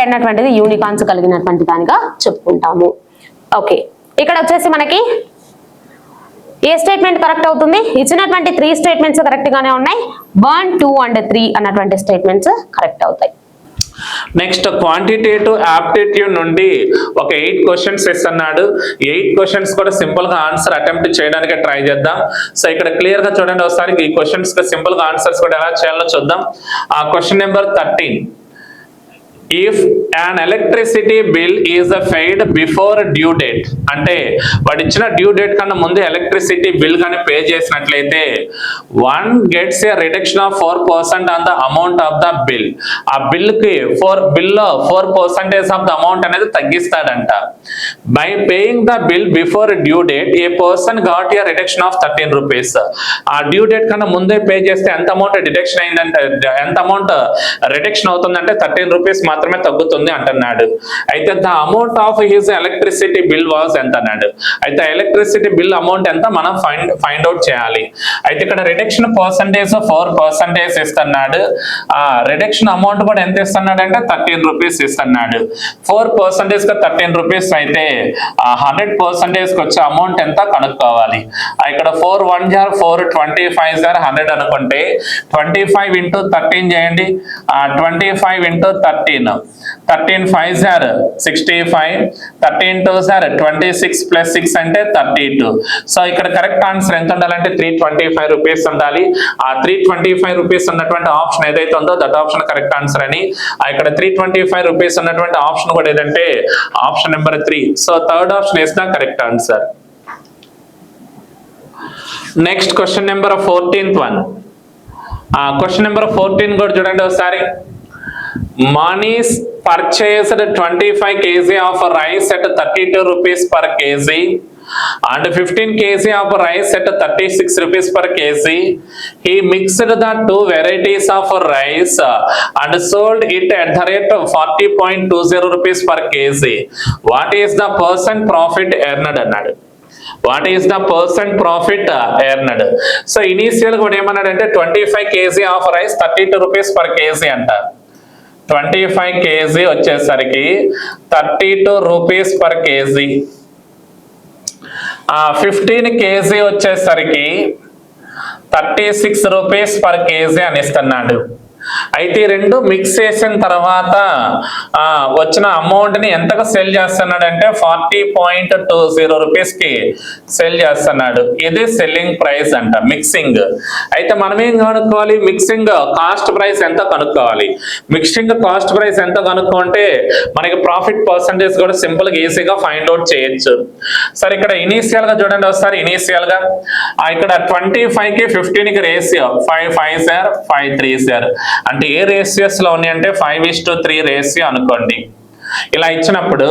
Speaker 2: అన్నటువంటిది యూనికార్న్స్ కలిగినటువంటి దానిగా చెప్పుకుంటాము. ఓకే, ఇక్కడ వచ్చేసి మనకి ఏ స్టేట్మెంట్ కరెక్ట్ అవుతుంది? ఇచ్చినటువంటి 3 స్టేట్మెంట్స్ కరెక్ట్ గానే ఉన్నాయి. 1, 2 and 3 అన్నటువంటి స్టేట్మెంట్స్ కరెక్ట్ అవుతాయి.
Speaker 1: నెక్స్ట్, క్వాంటిటేటివ్ ఆప్టిట్యూడ్ నుండి ఒక 8 క్వశ్చన్స్ ఇస్తున్నాడు. 8 క్వశ్చన్స్ కూడా సింపుల్ గా ఆన్సర్ అటెంప్ట్ చేయడానికి ట్రై చేద్దాం. సో ఇక్కడ క్లియర్ గా చూడండి ఒకసారి ఈ క్వశ్చన్స్ కి సింపుల్ గా ఆన్సర్స్ కూడా ఎలా చేయాలో చూద్దాం. Question number 13. If an electricity bill is paid before due date, అంటే వాడు ఇచ్చిన డ్యూ డేట్ కన్నా ముందు ఎలక్ట్రిసిటీ బిల్ కానీ పే చేసినట్లయితే one gets a reduction of 4% on the amount of the bill. ఆ బిల్ కి బిల్లో 4% ఆఫ్ ద అమౌంట్ అనేది తగ్గిస్తాడంట. By paying the bill before due date a person got a reduction of 13 rupees. ఆ due date కన్నా ముందే pay చేస్తే ఎంత అమౌంట్ డిడక్షన్ అయిందంటే, ఎంత అమౌంట్ రిడక్షన్ అవుతుందంటే 13 రూపీస్ మాత్రమే తగ్గుతుంది అంటున్నాడు. అయితే the amount of his electricity bill was ఎంత అన్నాడు. అయితే ఎలక్ట్రిసిటీ బిల్ అమౌంట్ ఎంత మనం ఫైండ్ అవుట్ చేయాలి. అయితే ఇక్కడ రిడక్షన్ పర్సంటేజ్ 4% ఇస్తున్నాడు. ఆ రిడక్షన్ అమౌంట్ కూడా ఎంత ఇస్తున్నాడు అంటే 13 రూపీస్ ఇస్తున్నాడు. 4% గా 13 రూపీస్ అయితే 100% వచ్చే అమౌంట్ ఎంత కనుక్కోవాలి. ఇక్కడ 4 1 జార్ 4 25 జార్ 100 అనుకుంటే 25 ఇంటూ 13 చేయండి. 25 ఇంటూ 13 13 5 జార్ 65, 13 2 జార్ 26 ప్లస్ 6 అంటే 32. సో ఇక్కడ కరెక్ట్ ఆన్సర్ ఎంత ఉండాలంటే 325 రూపీస్ ఉండాలి. ఆ 325 రూపీస్ ఉన్నటువంటి ఆప్షన్ ఏదైతే ఉందో దట్ ఆప్షన్ కరెక్ట్ ఆన్సర్ అని. ఇక్కడ 325 రూపీస్ ఉన్నటువంటి ఆప్షన్ కూడా ఏదంటే option number 3. So third option is the correct answer. Next question number 14th one. Question number 14 కూడా చూడండి ఒకసారి. మనీస్ purchased 25 kg of rice at 32 rupees per kg and 15 kg of rice at 36 rupees per kg. He mixed the two varieties of rice and sold it at the rate of 40.20 rupees per kg. What is the percent profit earned అన్నాడు. What is the percent profit earned. So initial కూడా ఏమన్నాడంటే 25 kg of rice 32 rupees per KG అంట. 25 kg వచ్చేసరికి 32 rupees per KG. 15 kg వచ్చేసరికి 36 rupees per KG అని ఇస్తున్నాడు. అయితే రెండు మిక్స్ చేసిన తర్వాత వచ్చిన అమౌంట్ ని ఎంతగా సెల్ చేస్తున్నాడు అంటే 40.20 రూపీస్ కి సెల్ చేస్తున్నాడు. ఇది సెల్లింగ్ ప్రైస్ అంట మిక్సింగ్. అయితే మనం ఏం కనుక్కోవాలి, మిక్సింగ్ కాస్ట్ ప్రైస్ ఎంత కనుక్కోవాలి. మిక్సింగ్ కాస్ట్ ప్రైస్ ఎంత కనుక్కుంటే మనకి ప్రాఫిట్ పర్సంటేజ్ కూడా సింపుల్ గా ఈజీగా ఫైండ్ అవుట్ చేయొచ్చు. సరే ఇక్కడ ఇనీషియల్ గా చూడండి ఒకసారి. ఇనీషియల్ గా ఇక్కడ 25 కి 15 కి రేషియో 5 5 సార్ 5 3 సార్ అంటే ఏ రేషియోస్ లో ఉన్నాయంటే 5:3 రేషియో అనుకోండి. ఇలా ఇచ్చినప్పుడు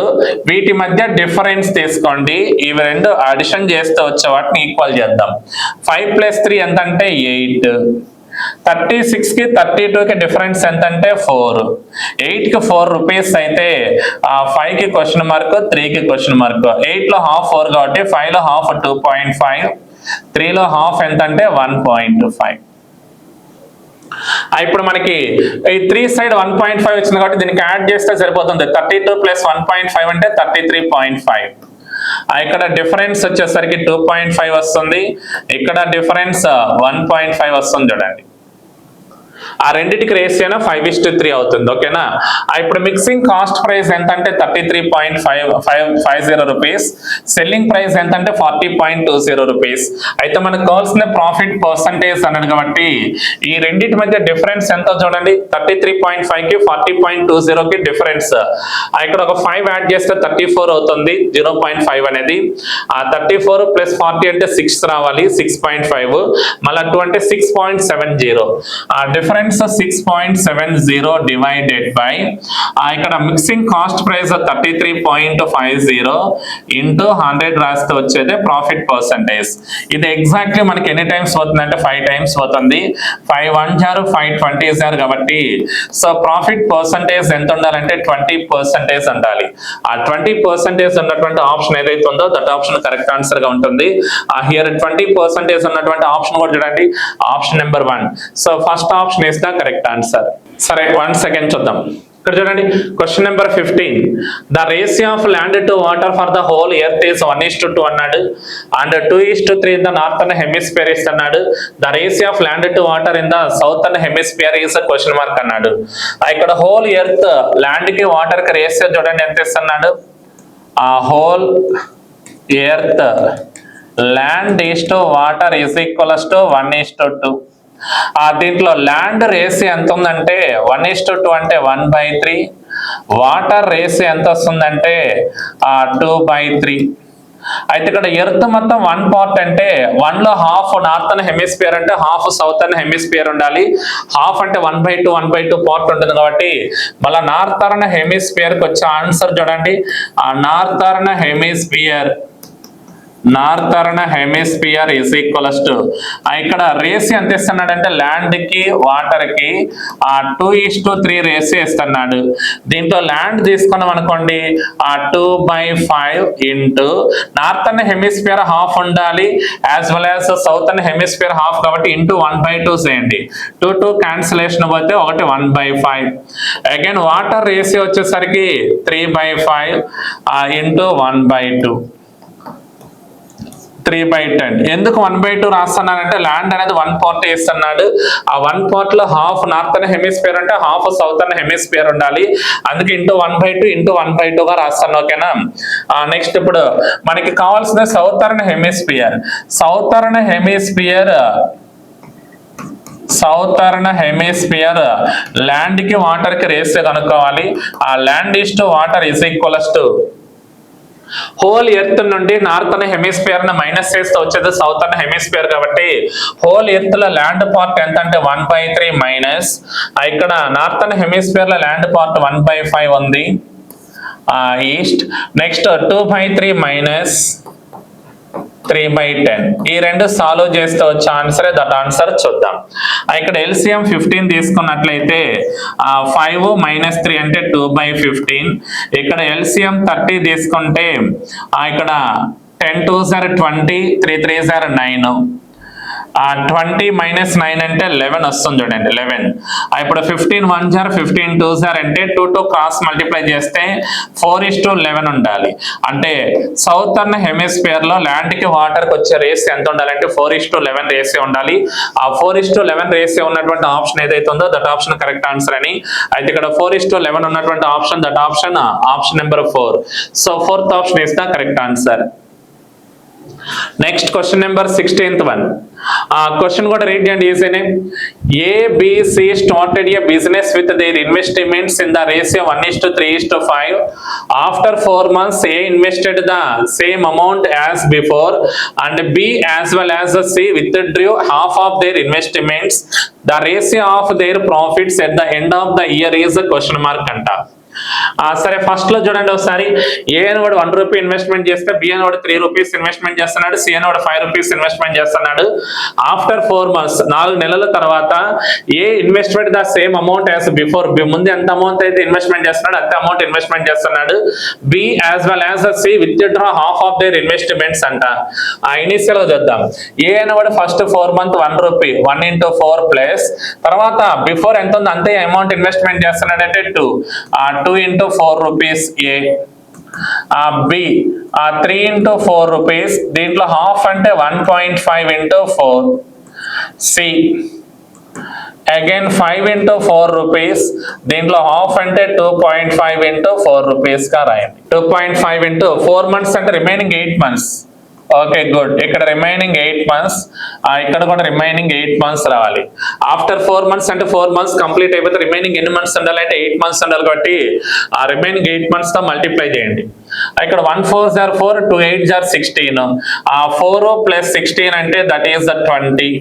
Speaker 1: వీటి మధ్య డిఫరెన్స్ తీసుకోండి. ఇవి రెండు అడిషన్ చేస్తే వచ్చే వాటిని ఈక్వల్ చేద్దాం. 5 + 3 ఎంత అంటే 8. 36 కి 32 కి డిఫరెన్స్ ఎంత అంటే 4. 8 కి 4 రూపీస్ అయితే 5 కి క్వశ్చన్ మార్క్, 3 కి క్వశ్చన్ మార్క్. 8 లో హాఫ్ 4 కాబట్టి 5 లో హాఫ్ 2.5, 3 లో హాఫ్ ఎంత అంటే 1.5. ఇప్పుడు మనకి ఈ 3 సైడ్ 1.5 వచ్చింది కాబట్టి దీనికి యాడ్ చేస్తే సరిపోతుంది. 32 + 1.5 అంటే 33.5. ఇక్కడ డిఫరెన్స్ వచ్చేసరికి 2.5 వస్తుంది. ఇక్కడ డిఫరెన్స్ 1.5 వస్తుంది చూడండి. ఆ రెండింటికి రేషియోనా 5:3 అవుతుంది. ఓకేనా. ఇప్పుడు మిక్సింగ్ కాస్ట్ ప్రైస్ ఎంత అంటే 33.50 రూపీస్. సెల్లింగ్ ప్రైస్ ఎంత అంటే 40.20 రూపీస్. అయితే మనకు కావాల్సిన ప్రాఫిట్ పర్సంటేజ్ అన్నాడు కాబట్టి ఈ రెండింటి మధ్య డిఫరెన్స్ ఎంత చూడండి. 33.5 కి 40.20 కి డిఫరెన్స్. ఇక్కడ ఒక 5 యాడ్ చేస్తే 34 అవుతుంది. 0.5 అనేది. ఆ 34 + 40 అంటే 6 రావాలి. 6.5 మళ్ళీ 2 అంటే 6.70. ఆ డిఫరెన్స్ 6.70 డివైడెడ్ బై ఇక్కడ మిక్సింగ్ కాస్ట్ ప్రైస్ 33.50 ఇంటూ 100 రాస్తే వచ్చేది ప్రాఫిట్ పర్సంటేజ్. ఇది ఎగ్జాక్ట్లీ మనకి ఎన్ని టైమ్స్ పోతుంది అంటే 5 టైమ్స్ పోతుంది. 5 1 జార్ 5 20 జార్ కాబట్టి సో ప్రాఫిట్ పర్సంటేజ్ ఎంత ఉండాలంటే 20% ఉండాలి. ఆ 20% ఉన్నటువంటి ఆప్షన్ ఏదైతే ఉందో దట్ ఆప్షన్ కరెక్ట్ ఆన్సర్ గా ఉంటుంది. హియర్ 20% ఉన్నటువంటి ఆప్షన్ కూడా చూడండి. Option number 1. So first option is the correct answer. సరే 1 సెకండ్ చూద్దాం. ఇక్కడ చూడండి question number 15. The ratio of land to water for the whole earth is 1:2 అన్నాడు. And 2:3 in the northern hemisphere ఇస్తున్నాడు. The ratio of land to water in the southern hemisphere is question mark అన్నాడు. ఇక్కడ whole earth land కి water కి ratio చూడండి ఎంత ఇస్తున్నాడు. Whole earth land is to water is equals to 1:2. దీంట్లో land ratio ఎంత ఉందంటే 1:2 అంటే 1/3. వాటర్ రేషియో ఎంత వస్తుందంటే 2/3. అయితే ఇక్కడ ఎర్త్ మొత్తం 1 పార్ట్ అంటే 1లో హాఫ్ నార్థన్ హెమిస్ఫియర్ అంటే హాఫ్ సౌతర్న్ హెమిస్ఫియర్ ఉండాలి. హాఫ్ అంటే 1/2 పార్ట్ ఉంటుంది కాబట్టి మళ్ళీ నార్థర్న్ హెమిస్ఫియర్ కి వచ్చే ఆన్సర్ చూడండి. ఆ northern hemisphere is equals to ఇక్కడ రేషియో ఎంత ఇస్తున్నాడంటే ల్యాండ్ కి వాటర్ కి 2:3 రేషియో ఇస్తున్నాడు. దీంట్లో ల్యాండ్ తీసుకున్నాం అనుకోండి 2/5 ఇంటూ నార్థన్ హెమిస్ఫియర్ హాఫ్ ఉండాలి as well as southern hemisphere half కాబట్టి ఇంటూ 1/2 చేయండి. 2 క్యాన్సిలేషన్ పోతే 1/5. అగైన్ వాటర్ రేషియో వచ్చేసరికి 3/5 ఇంటూ 1/2 3/10. ఎందుకు 1/2 రాస్తున్నానంటే ల్యాండ్ అనేది 1 పార్ట్ వేస్తున్నాడు. ఆ 1 పార్ట్ లో హాఫ్ నార్థన్ హెమిస్ఫియర్ అంటే హాఫ్ సౌతర్న్ హెమిస్ఫియర్ ఉండాలి. అందుకే ఇంటూ 1/2 ఇంటూ 1/2గా రాస్తాను. ఓకేనా. నెక్స్ట్ ఇప్పుడు మనకి కావాల్సిన సౌతర్న్ హెమిస్ఫియర్ ల్యాండ్ కి వాటర్ కి రేషియో కనుక్కోవాలి. ఆ land is to water is equals to whole earth నుండి నార్థన్ హెమిస్ఫియర్ ను మైనస్ చేస్తే వచ్చేది సౌతర్న్ హెమిస్ఫియర్ కాబట్టి హోల్ ఎర్త్ లో ల్యాండ్ పార్ట్ ఎంత అంటే 1/3 మైనస్ ఇక్కడ నార్థన్ హెమిస్ఫియర్ లో ల్యాండ్ పార్ట్ 1/5 ఉంది ఈస్ట్. Next 2/3 minus 3/10. ఈ రెండు సాల్వ్ చేస్తే వచ్చే ఆన్సరే దట్ ఆన్సర్ చూద్దాం. ఇక్కడ LCM 15 తీసుకున్నట్లయితే 5 - 3 అంటే 2/15. ఇక్కడ LCM 30 తీసుకుంటే ఇక్కడ 10 2s are 20, 3 3s are 9. 20 - 9 అంటే 11 వస్తుంది చూడండి 11. ఇప్పుడు 15 1s are 15 2s are అంటే 2 క్రాస్ మల్టిప్లై చేస్తే 4:11 ఉండాలి. అంటే సౌతర్న్ హెమిస్ఫియర్ లో ల్యాండ్ కి వాటర్ కి వచ్చే రేషియో ఎంత ఉండాలంటే 4:11 రేషియో ఉండాలి. ఆ 4:11 రేషియో ఉన్నటువంటి ఆప్షన్ ఏదైతే ఉందో దట్ ఆప్షన్ కరెక్ట్ ఆన్సర్ అని. అయితే ఇక్కడ 4:11 ఉన్నటువంటి option that option number 4. So 4th option is the correct answer. Next question number 16th one. Question కూడా read and easy. A, B, C started a business with their investments in the ratio 1:3:5. After 4 months, A invested the same amount as before and B as well as C withdrew half of their investments. The ratio of their profits at the end of the year is a question mark anta. సరే first లో చూడండి ఒకసారి. ఏ అని వాడు 1 rupee investment చేస్తే B అని వాడు 3 rupees investment చేస్తున్నాడు, సి అని వాడు 5 రూపీస్ ఇన్వెస్ట్మెంట్ చేస్తున్నాడు. ఆఫ్టర్ 4 months 4 నెలల తర్వాత A investment the same amount as before, ముందు ఎంత అమౌంట్ అయితే ఇన్వెస్ట్మెంట్ చేస్తున్నాడు అంతే అమౌంట్ ఇన్వెస్ట్మెంట్ చేస్తున్నాడు. B as well as C withdraw half of their investments అంట. ఇనిషియల్ గా చూద్దాం. ఏ అని వాడు ఫస్ట్ 4 month 1 రూపీ 1 × 4 ప్లస్ తర్వాత బిఫోర్ ఎంత ఉంది అంతే అమౌంట్ ఇన్వెస్ట్మెంట్ చేస్తున్నాడు అంటే 2 × 4 rupees A. B 3 × 4 rupees. దీంట్లో హాఫ్ అంటే 1.5 × 4. C again 5 × 4 rupees. దీంట్లో హాఫ్ అంటే 2.5 × 4 rupees గా రాయండి. 2.5 × 4 months అంటే రిమైనింగ్ 8 months. Okay good. ఇక్కడ రిమైనింగ్ 8 months, ఇక్కడ కూడా రిమైనింగ్ 8 months రావాలి. ఆఫ్టర్ 4 months అంటే 4 months కంప్లీట్ అయిపోతే రిమైనింగ్ ఎన్ని మంత్స్ ఉండాలంటే 8 months ఉండాలి కాబట్టి ఆ రిమైనింగ్ 8 months తో మల్టిప్లై చేయండి. ఇక్కడ 1 4s are 4, 2 8s are 16. 4 + 16 అంటే దట్ ఈస్ ద 20.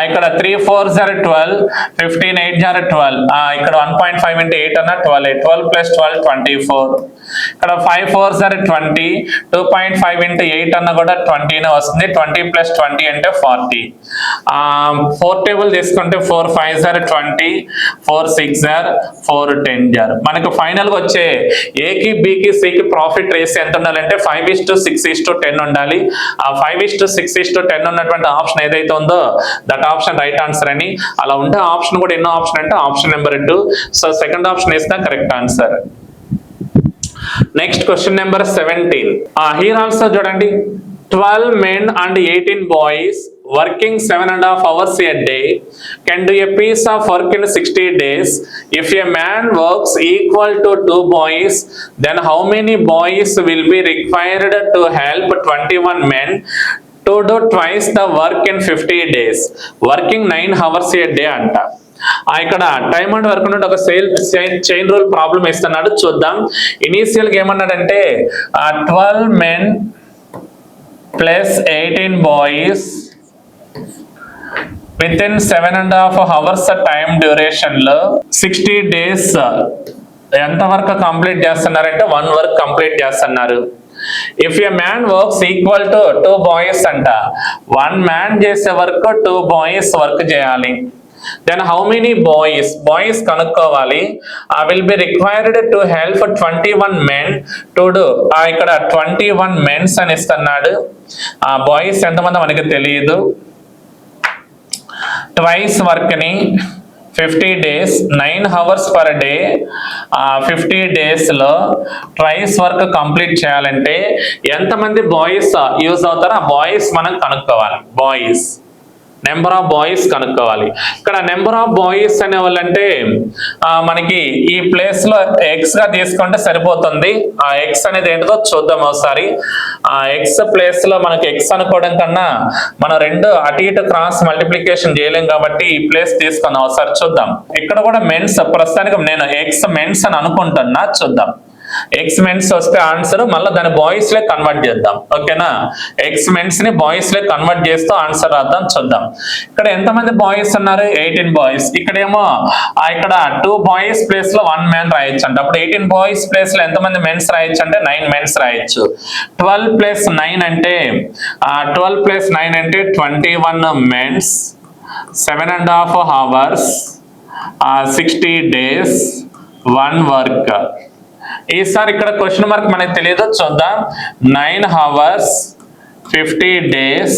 Speaker 1: ఇక్కడ 3 4s are 12, 15 8s are 12. ఇక్కడ 1.5 × 8 అన్న 12, 12 + 12 24. ఇక్కడ 5 4s are 20, 2.5 × 8 అన్న కూడా 20 వస్తుంది. 20 + 20 అంటే 40. 4 టేబుల్ తీసుకుంటే 4 5s are 20, 4 6s are 4 10s are. మనకు ఫైనల్ గా వచ్చే ఏకి బికి సికి ప్రాఫిట్ రేషియో ఎంత ఉండాలంటే 5:6:10 ఉండాలి. ఆ 5:6:10 ఉన్నటువంటి ఆప్షన్ ఏదైతే ఉందో దట్ ఆప్షన్ రైట్ ఆన్సర్ అని. అలా ఉంటే ఆప్షన్ కూడా ఎన్నో ఆప్షన్ అంటే option number 2. So second option is the correct answer. Next question number 17. Here also చూడండి. 12 men and 18 boys working 7.5 hours a day can do a piece of work in 60 days. If a man works equal to 2 boys, then how many boys will be required to help 21 men to do twice the work in 50 days? Working 9 hours a day anta. ఇక్కడ time and work నుండి ఒక chain rule problem ఇస్తున్నాడు, చూద్దాం. Initial గా ఏమన్నాడంటే 12 men plus 18 boys within 7.5 hours time duration లో 60 days ఎంత work complete చేస్తున్నారంటే 1 వర్క్ కంప్లీట్ చేస్తున్నారు. If a man works equal to 2 boys అంట, 1 man చేసే వర్క్ 2 boys వర్క్ చేయాలి. దెన్ హౌ మెనీ బాయ్స్ కనుక్కోవాలి. Will be required to help 21 men to do. ఇక్కడ 21 men's అని ఇస్తున్నాడు. బాయ్స్ ఎంతమంది మనకి తెలియదు. ట్వైస్ వర్క్ ని 50 days 9 hours per day. 50 days లో ట్వైస్ వర్క్ కంప్లీట్ చేయాలంటే ఎంతమంది బాయ్స్ యూజ్ అవుతారో ఆ బాయ్స్ మనం కనుక్కోవాలి. బాయ్స్ నెంబర్ ఆఫ్ బాయ్స్ కనుక్కోవాలి. ఇక్కడ నెంబర్ ఆఫ్ బాయ్స్ అనే వాళ్ళంటే మనకి ఈ ప్లేస్ లో ఎక్స్ గా తీసుకుంటే సరిపోతుంది. ఆ ఎక్స్ అనేది ఏంటో చూద్దాం ఒకసారి. ఆ ఎక్స్ ప్లేస్ లో మనకి ఎక్స్ అనుకోవడం కన్నా మనం 2 అటు ఇటు క్రాస్ మల్టిప్లికేషన్ చేయలేం కాబట్టి ఈ ప్లేస్ తీసుకుందాం ఒకసారి చూద్దాం. ఇక్కడ కూడా మెన్స్, ప్రస్తుతానికి నేను ఎక్స్ మెన్స్ అని అనుకుంటున్నా, చూద్దాం. ఎక్స్ మెన్స్ వస్తే ఆన్సర్ మళ్ళీ దాన్ని బాయ్స్ లే కన్వర్ట్ చేద్దాం. ఓకేనా, ఎక్స్ మెన్స్ ని బాయ్స్ లే కన్వర్ట్ చేస్తూ ఆన్సర్ రాద్దాం, చూద్దాం. ఇక్కడ ఎంతమంది బాయ్స్ ఉన్నారు? 18 బాయ్స్. ఇక్కడేమో ఇక్కడ 2 boys ప్లేస్ లో 1 man రాయొచ్చు అంట. అప్పుడు 18 boys ప్లేస్ లో ఎంతమంది మెన్స్ రాయొచ్చు అంటే 9 men రాయొచ్చు. 12 + 9 అంటే 21 men, 7.5 hours, 60 days, 1 work. ఈసారి ఇక్కడ క్వశ్చన్ మార్క్ మనకి తెలియదు, చూద్దాం. 9 hours 50 days,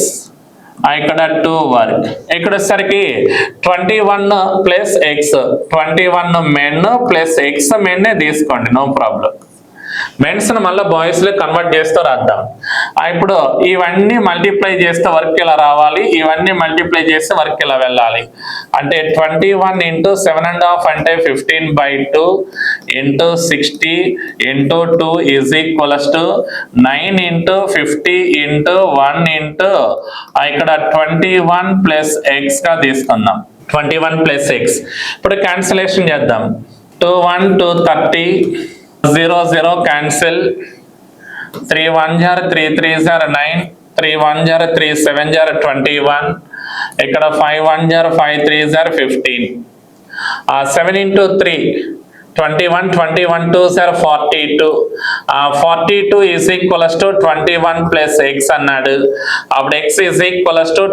Speaker 1: ఇక్కడ 2 వర్క్. ఇక్కడ వచ్చేసరికి 21 + x, 21 men + x men తీసుకోండి, నో ప్రాబ్లం. మెన్స్ మళ్ళీ బాయ్స్ లో కన్వర్ట్ చేస్తూ రాద్దాం. ఇప్పుడు ఇవన్నీ మల్టిప్లై చేస్తే వర్క్ ఇలా రావాలి, ఇవన్నీ మల్టిప్లై చేస్తే వర్క్ ఇలా వెళ్ళాలి. అంటే 21 × 7.5 అంటే 15/2 × 60 × 2 = 9 × 50 × 1 ఇక్కడ 21 + x గా తీసుకుందాం. 21 + x. ఇప్పుడు క్యాన్సిలేషన్ చేద్దాం. 2 1 2 30, 0 0 cancel, 3 1 3 3 9, 3 1 3 7 21, ఇక్కడ 5 1 5 3 15, 7 × 3 21 21 2 42, 42 = 21 + x అన్నాడు. అప్పుడు x =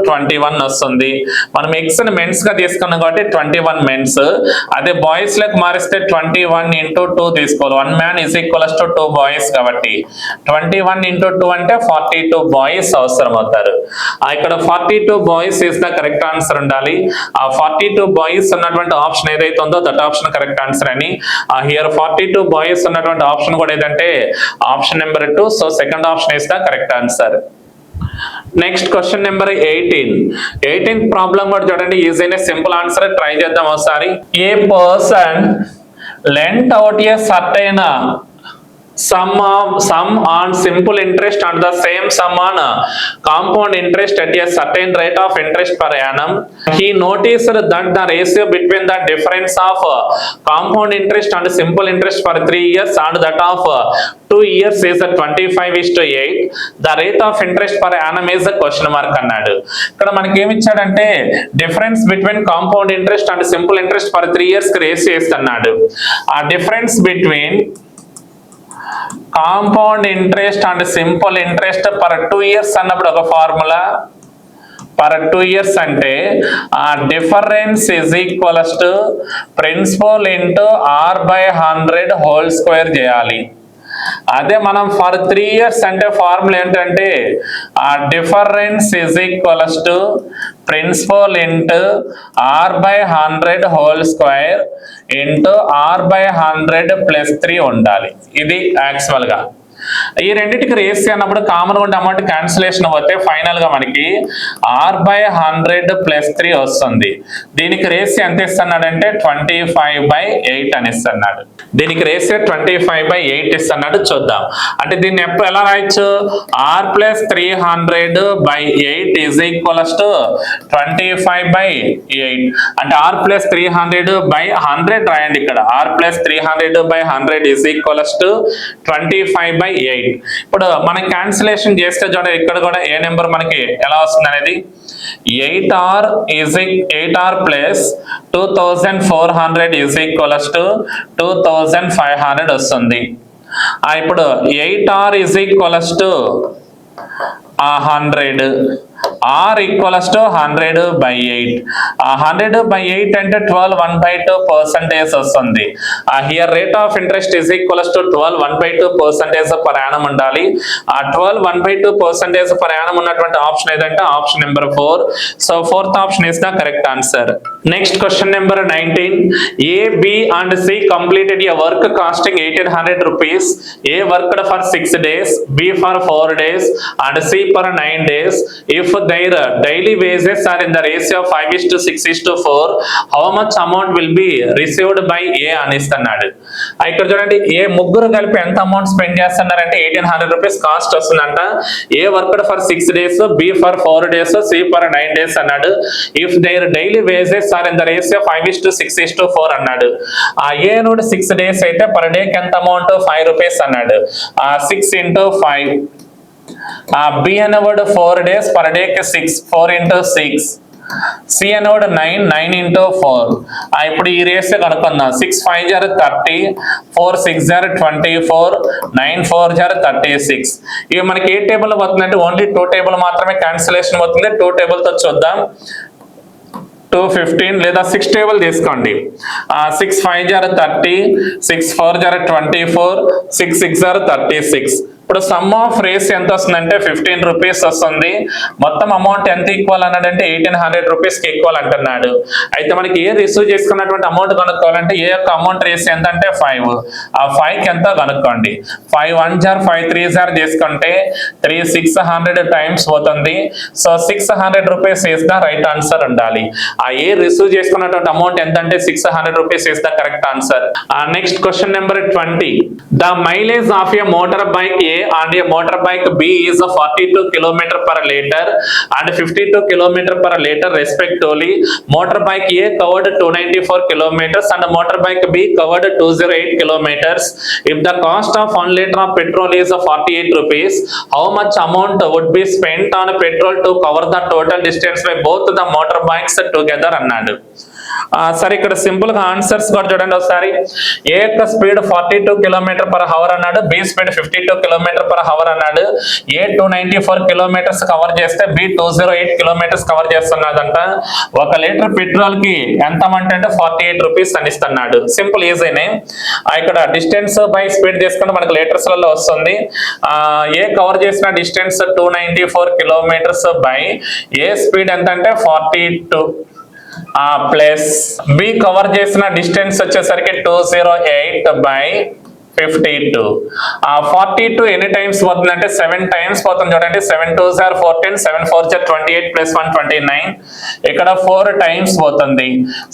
Speaker 1: 21 వస్తుంది. మనం x ని మెన్స్ గా తీసుకున్నాం కాబట్టి 21 మెన్స్. అదే బాయ్స్ లకు మారిస్తే 21 × 2 తీసుకోవాలి. 1 man = 2 boys కాబట్టి 21 × 2 అంటే 42 boys అవసరం అవుతారు. ఇక్కడ 42 boys is the correct answer ఉండాలి. ఆ 42 boys ఉన్నటువంటి ఆప్షన్ ఏదైతే ఉందో దట్ ఆప్షన్ కరెక్ట్ ఆన్సర్ అని. హియర్ 42 బాయ్స్ ఉన్నటువంటి ఆప్షన్ కూడా ఏదంటే option number 2. So second option is the correct answer. Next question number 18th problem కూడా చూడండి, ఈజీనే, సింపుల్ ఆన్సర్. ట్రై చేద్దాం ఒకసారి. ఏ person lent out a certain sum on simple interest and the same sum on compound interest at a certain rate of interest per annum. He noticed that the ratio between the difference of compound interest and simple interest for 3 years and that of 2 years is 25:8. The rate of interest per annum is a question mark అన్నాడు. ఇక్కడ మనకి ఏమి ఇచ్చాడంటే difference between compound interest and simple interest for 3 years కి ratio ఇస్తున్నాడు. ఆ difference between compound interest and simple interest per 2 years అన్నప్పుడు ఒక ఫార్ములా. పర్ 2 years అంటే difference = principal × r/100 whole square చేయాలి. అదే మనం ఫర్ 3 years అంటే ఫార్ములా ఏంటంటే difference = principal × r/100 whole square × r/100 + 3 ఉండాలి. ఇది యాక్చువల్ గా. ఈ రెండింటికి రేస్ అన్నప్పుడు కామన్ ఉండే అమౌంట్ క్యాన్సిలేషన్ పోతే ఫైనల్ గా మనకి R/100 + 3 వస్తుంది. దీనికి రేస్ ఎంత ఇస్తున్నాడంటే 25/8 అని ఇస్తున్నాడు. దీనికి రేస్ 25/8 ఇస్తున్నాడు. చూద్దాం అంటే దీన్ని ఎప్పుడు ఎలా రాయొచ్చు, R+300/8 ఈజ్ ఈక్వల్స్ టు 25/8 అంటే R+300/100 రాయండి. ఇక్కడ R+300/100 ఈజ్ ఈక్వల్స్ టు 25/8. ఇప్పుడు మనం క్యాన్సిలేషన్ చేస్తే చూడండి ఇక్కడ కూడా ఏ నెంబర్ మనకి ఎలా వస్తుంది అనేది 8R + 2400 ఈజ్ ఈక్వల్స్ టు 2500 వస్తుంది. ఇప్పుడు 8R is equals to 100, R equals to 100/8. 100/8 అంటే 12 1/2% వస్తుంది. Here rate of interest is equals to 12 1/2% per annum ఉండాలి. ఆ 12 1/2% పర్ యానం ఉన్నటువంటి ఆప్షన్ ఏదంటే option number 4. So fourth option is the correct answer. Next question number 19. A, B and C completed a work costing 1800 rupees. A worked for 6 days, B for 4 days and C for 9 days. If their daily wages are in the ratio of 5:6:4, how much amount will be received by A అని ఇస్తున్నాడు. ఇక్కడ చూడండి ఏ ముగ్గురు కలిపి ఎంత amount spend చేస్తున్నారంటే 1800 rupees cost వస్తుందంట. ఏ worked for 6 days, B for 4 days, C for 9 days అన్నాడు. If there daily wages are in the ratio 5:6:4 అన్నాడు. ఏ నోడు 6 days అయితే పర్ డేకి ఎంత అమౌంట్ 5 రూపీస్ అన్నాడు. 6 × 5. B అనేవాడు 4 days పర్ డేకి 6, 4 × 6. C అనేవాడు 9, 9 × 4. ఇప్పుడు ఈ రేస్ కనుక్కుందాం. 6 5 = 30, 4 6 = 24, 9 4 = 36. ఇవి మనకి ఏ టేబుల్ పోతుందంటే ఓన్లీ 2 టేబుల్ మాత్రమే క్యాన్సిలేషన్ అవుతుంది. 2 టేబుల్ తో చూద్దాం. 215 లేదా 6 టేబుల్ తీసుకోండి. 6 5 = 30, 6 4 = 24, 6 6 = 36. ఇప్పుడు సమ్ ఆఫ్ రేస్ ఎంత వస్తుందంటే 15 రూపీస్ వస్తుంది. మొత్తం అమౌంట్ ఎంత ఈక్వల్ అన్నాడంటే 1800 రూపీస్ కి ఈక్వల్ అంటున్నాడు. అయితే మనకి ఏ రిసీవ్ చేసుకున్నటువంటి అమౌంట్ కనుక్కోవాలంటే ఏ యొక్క అమౌంట్ రేస్ ఎంత అంటే 5. ఆ 5 కి ఎంత కనుక్కోండి. 5 1 * 5 3 * చేసుకుంటే 3 600 టైమ్స్ పోతుంది. So 600 rupees is the right answer ఉండాలి. ఆ ఏ రిసీవ్ చేసుకున్నటువంటి అమౌంట్ ఎంత అంటే 600 rupees is the correct answer. Next question number 20. The mileage of A motor bike A and a motorbike B is 42 km/L and 52 km/L respectively. Motorbike A covered 294 km and motorbike B covered 208 km. If the cost of 1 liter of petrol is 48 rupees, how much amount would be spent on petrol to cover the total distance by both the motorbikes together అన్నాడు. సరే ఇక్కడ simple గా answers కూడా చూడండి ఒకసారి. ఏ యొక్క speed 42 km/h అన్నాడు. B speed 52 km/h అన్నాడు. ఏ 294 kilometers కవర్ చేస్తే బి 208 kilometers కవర్ చేస్తున్నాడంట. 1 లీటర్ పెట్రోల్ కి ఎంత అమౌంట్ అంటే 48 రూపీస్ అని ఇస్తున్నాడు. సింపుల్ ఈజీనే. ఇక్కడ డిస్టెన్స్ బై స్పీడ్ చేసుకుంటే మనకు లీటర్స్ లలో వస్తుంది. ఏ కవర్ చేసిన distance 294 kilometers by A speed ఎంత అంటే 42 ప్లస్ బి కవర్ చేసిన డిస్టెన్స్ వచ్చేసరికి 208/52. 42 ఎన్ని టైమ్స్ పోతుంది అంటే 7 టైమ్స్ పోతుంది. చూడండి 7 2s are 14, 7 4s are 28 + 1 29. ఇక్కడ 4 టైమ్స్ పోతుంది.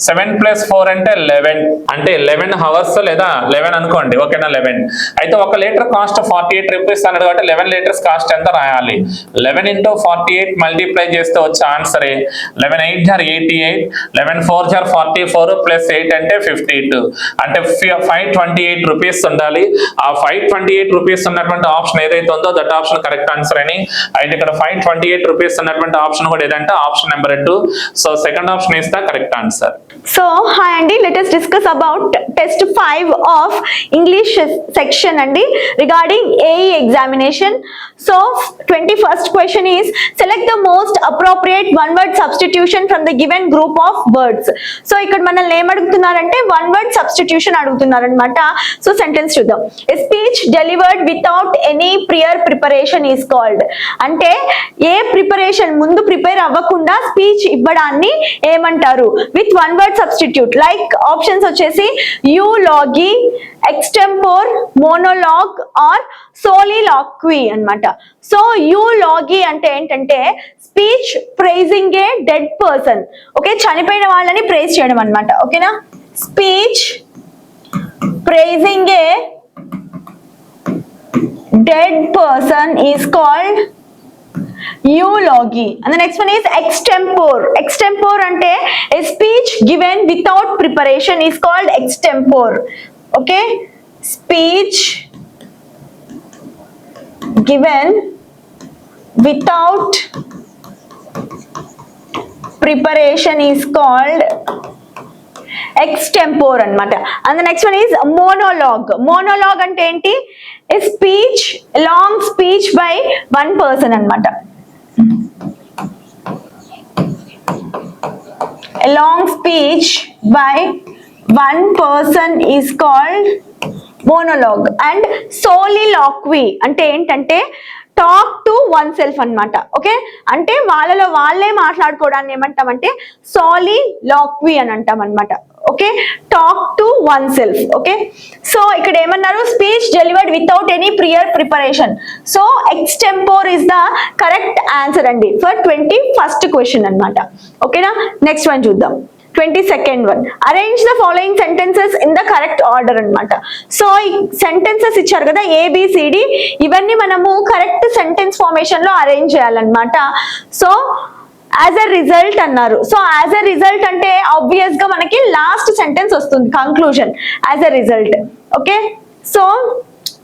Speaker 1: 7 + 4 అంటే 11 అంటే 11 hours లేదా 11 అనుకోండి. ఓకేనా 11. అయితే 1 లీటర్ కాస్ట్ 48 రూపీస్ అన్నాడు కాబట్టి 11 లీటర్స్ కాస్ట్ ఎంత రాయాలి. 11 × 48 మల్టిప్లై చేస్తే వచ్చే ఆన్సరే 11 8 = 88, 11 4 = 44 + 8 అంటే 52 అంటే 528 రూపీస్ ఉండాలి. ఆ 528 రూపీస్ ఉన్నటువంటి ఆప్షన్ ఏదైతే ఉందో దట్ ఆప్షన్ కరెక్ట్ ఆన్సర్ అని. అయితే ఇక్కడ 528 రూపీస్ ఉన్నటువంటి ఆప్షన్ కూడా ఏదంటే option number 2. So second option is the correct answer.
Speaker 3: So hi Andy, let us discuss about test 5 of English section Andy regarding AE examination. So 21st question is select the most appropriate one word substitution from the given group of words. So ఇక్కడ మనల్ని ఏం అడుగుతున్నారంటే one word substitution అడుగుతున్నారన్నమాట. So sentence చూద్దాం. చూద్దాం. A speech delivered without any prior preparation is called. అంటే ఏ preparation ముందు prepare అవ్వకుండా స్పీచ్ ఇవ్వడాన్ని ఏమంటారు? With one word substitute. Like options వచ్చేసి యూలాగి, ఎక్స్టెంపోర్, మోనోలాగ్ ఆర్ సోలిలాక్వీ అన్నమాట. సో యూలాగి అంటే ఏంటంటే స్పీచ్ ప్రైజింగ్ ఏ డెడ్ పర్సన్. ఓకే, చనిపోయిన వాళ్ళని ప్రైజ్ చేయడం అన్నమాట. ఓకేనా, speech praising a dead person is called eulogy. And the next one is extempore. Extempore ante a speech given without preparation is called extempore. Okay, speech given without preparation is called extempore అన్నమాట. And the next one is monologue. Monologue అంటే ఏంటి? A speech, long speech by one person అన్నమాట. A long speech by one person is called monologue. And soliloquy అంటే ఏంటంటే talk to one self అన్నమాట. Okay, అంటే వాళ్ళలో వాళ్ళే మాట్లాడుకోవడాన్ని ఏమంటామంటే సాలిలాక్వీ అని అంటాం అన్నమాట. Okay, talk to one self. Okay, so ఇక్కడ ఏమన్నారు? Speech delivered without any prior preparation. So extempore is the correct answer అండి ఫర్ 21st క్వశ్చన్ అన్నమాట. ఓకేనా, నెక్స్ట్ వన్ చూద్దాం. 22nd one, arrange the following sentences in the correct order అన్నమాట. So ఈ sentences ఇచ్చారు కదా ABCD, ఇవన్నీ మనము కరెక్ట్ సెంటెన్స్ ఫార్మేషన్ లో అరేంజ్ చేయాలన్నమాట. సో యాజ్ ఎ రిజల్ట్ అన్నారు. సో యాజ్ ఎ రిజల్ట్ అంటే ఆబ్వియస్ గా మనకి లాస్ట్ సెంటెన్స్ వస్తుంది, conclusion, as a result. Okay, so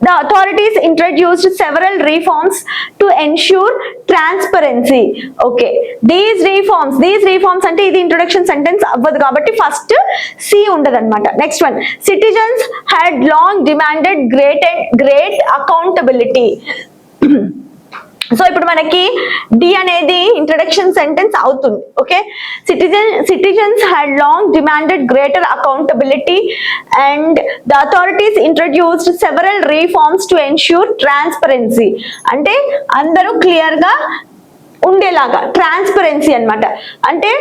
Speaker 3: the authorities introduced several reforms to ensure transparency. Okay, these reforms అంటే ఇది introduction sentence అవ్వదు కాబట్టి ఫస్ట్ C ఉండదు అన్నమాట. Next one, citizens had long demanded great accountability. So ఇప్పుడు మనకి D అనేది introduction sentence అవుతుంది. Okay, citizens had long demanded greater accountability and the authorities introduced several reforms to ensure transparency. అంటే అందరూ క్లియర్ గా ఉండేలాగా, ట్రాన్స్పరెన్సీ అన్నమాట. అంటే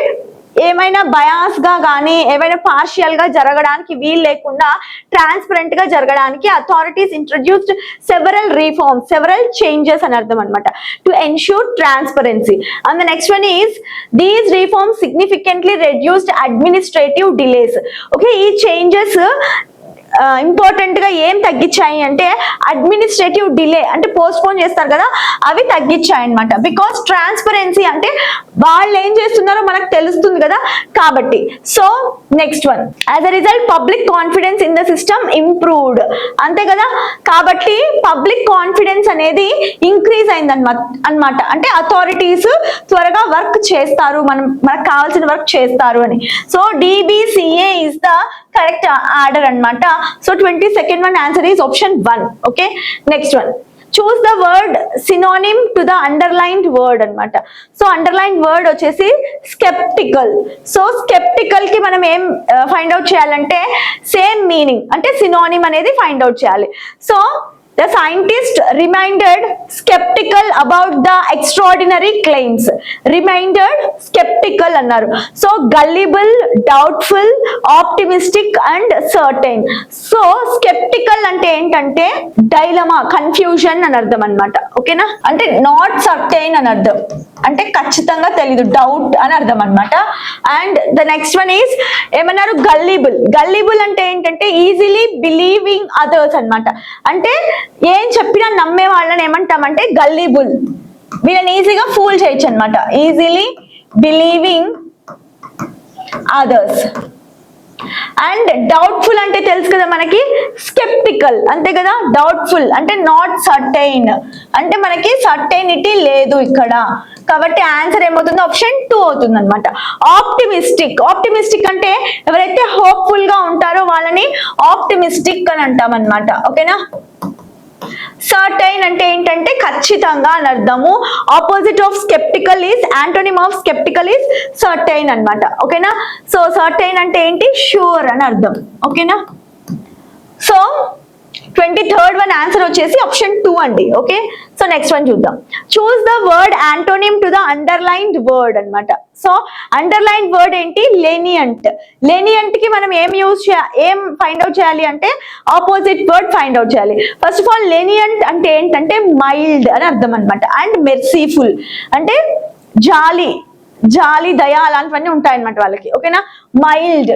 Speaker 3: ఏమైనా బయాస్ గా కానీ ఏమైనా పార్షియల్ గా జరగడానికి వీలు లేకుండా ట్రాన్స్పరెంట్ గా జరగడానికి authorities introduced several reforms, several changes అని అర్థం అనమాట, to ensure transparency. And the next one is these reforms significantly reduced administrative delays. Okay, ఈ చేంజెస్ ఇంపార్టెంట్ గా ఏం తగ్గించాయి అంటే అడ్మినిస్ట్రేటివ్ డిలే అంటే పోస్ట్ పోన్ చేస్తారు కదా, అవి తగ్గించాయి అనమాట. బికాస్ ట్రాన్స్పరెన్సీ అంటే వాళ్ళు ఏం చేస్తున్నారో మనకు తెలుస్తుంది కదా కాబట్టి. So next one, as a result public confidence in the system improved. అంతే కదా, కాబట్టి పబ్లిక్ కాన్ఫిడెన్స్ అనేది ఇంక్రీజ్ అయింది అన్నమాట. అంటే అథారిటీస్ త్వరగా వర్క్ చేస్తారు, మనకు కావాల్సిన వర్క్ చేస్తారు అని. So DBCA is the correct order అన్నమాట. So 22nd one answer is option 1. Okay, next one, choose the word synonym to the underlined word అన్నమాట. సో అండర్లైన్డ్ వర్డ్ వచ్చేసి స్కెప్టికల్. సో స్కెప్టికల్ కి మనం ఏం ఫైండ్ అవుట్ చేయాలంటే same meaning అంటే synonym అనేది find out చేయాలి. So the scientist remained skeptical about the extraordinary claims. Remained skeptical annaru. So gullible, doubtful, optimistic and certain. So skeptical ante entante dilemma, confusion అని అర్థం అన్నమాట. ఓకేనా, అంటే not certain అని అర్థం, అంటే ఖచ్చితంగా తెలీదు, డౌట్ అని అర్థం అన్నమాట. And the next one is ఏమన్నారు? గల్లిబుల్. గల్లిబుల్ అంటే ఏంటంటే ఈజీలీ బిలీవింగ్ అదర్స్ అన్నమాట. అంటే ఏం చెప్పినా నమ్మే వాళ్ళని ఏమంటామంటే గల్లిబుల్. వీళ్ళని ఈజీగా ఫూల్ చేయొచ్చు అన్నమాట. Easily believing others. And doubtful అంటే తెలుసు కదా మనకి, స్కెప్టికల్ అంతే కదా. డౌట్ఫుల్ అంటే నాట్ సర్టైన్, అంటే మనకి సర్టైనిటీ లేదు ఇక్కడ, కాబట్టి ఆన్సర్ ఏమవుతుంది? ఆప్షన్ 2 అవుతుంది అనమాట. ఆప్టిమిస్టిక్. ఆప్టిమిస్టిక్ అంటే ఎవరైతే హోప్ఫుల్ గా ఉంటారో వాళ్ళని ఆప్టిమిస్టిక్ అని అంటాం అనమాట. ఓకేనా. సర్టైన్ అంటే ఏంటంటే ఖచ్చితంగా అని అర్థము. Opposite of sceptical is, antonym of sceptical is certain అన్నమాట. ఓకేనా. సో సర్టైన్ అంటే ఏంటి? ష్యూర్ అని అర్థం. ఓకేనా. సో 23rd వన్ ఆన్సర్ వచ్చేసి ఆప్షన్ 2 అండి. ఓకే, సో నెక్స్ట్ వన్ చూద్దాం. Choose the word antonym to the underlined word అన్నమాట. సో అండర్లైన్డ్ వర్డ్ ఏంటి? లెనియంట్. లెనియంట్ కి మనం ఏం ఫైండ్ అవుట్ చేయాలి అంటే ఆపోజిట్ వర్డ్ ఫైండ్ అవుట్ చేయాలి. ఫస్ట్ ఆఫ్ ఆల్ లెనియంట్ అంటే ఏంటంటే మైల్డ్ అని అర్థం అన్నమాట. అండ్ మెర్సీఫుల్ అంటే జాలి, దయ అలాంటివన్నీ ఉంటాయన్నమాట వాళ్ళకి. ఓకేనా, మైల్డ్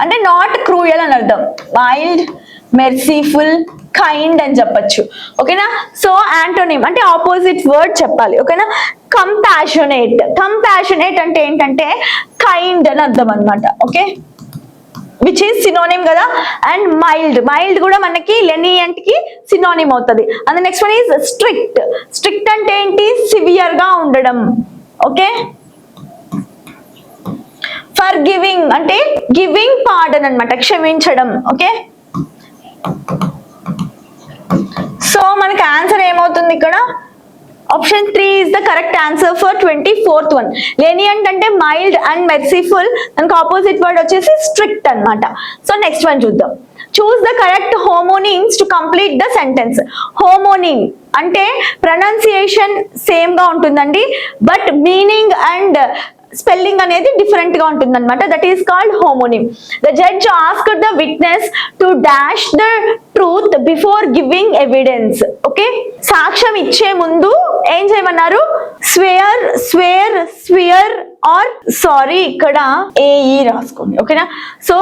Speaker 3: అంటే నాట్ క్రూయల్ అని అర్థం. మైల్డ్, మెర్సీఫుల్, కైండ్ అని చెప్పచ్చు. ఓకేనా, సో యాంటోనిమ్ అంటే ఆపోజిట్ వర్డ్ చెప్పాలి. ఓకేనా, కంపాషనేట్ అంటే ఏంటంటే కైండ్ అని అర్థం అన్నమాట. ఓకే, విచ్ ఈస్ సినోనిమ్ కదా. అండ్ మైల్డ్ కూడా మనకి లెనియంట్ కి సినోనిమ్ అవుతుంది. And next one is strict అంటే ఏంటి? సివియర్ గా ఉండడం. ఓకే, ఫర్ గివింగ్ అంటే గివింగ్ పార్డన్ అన్నమాట, క్షమించడం. ఓకే, సో మనకి ఆన్సర్ ఏమవుతుంది ఇక్కడ? Option 3 is the correct answer for 24th one. Lenient అంటే మైల్డ్ అండ్ మెర్సిఫుల్, దానికి ఆపోజిట్ వర్డ్ వచ్చేసి స్ట్రిక్ట్ అన్నమాట. సో నెక్స్ట్ వన్ చూద్దాం. Choose the correct homonyms to complete the sentence. Homonym అంటే ప్రొనౌన్సియేషన్ సేమ్ గా ఉంటుందండి, బట్ మీనింగ్ అండ్ స్పెల్లింగ్ అనేది different గా ఉంటుంది అనమాట. That is called homonym. The judge asked the witness to dash the truth before giving evidence. Okay, సాక్ష్యం ఇచ్చే ముందు ఏం చేయమన్నారు? స్వేర్ ఆర్ సారీ ఇక్కడ ఏఈ రాసుకోండి. ఓకేనా, సో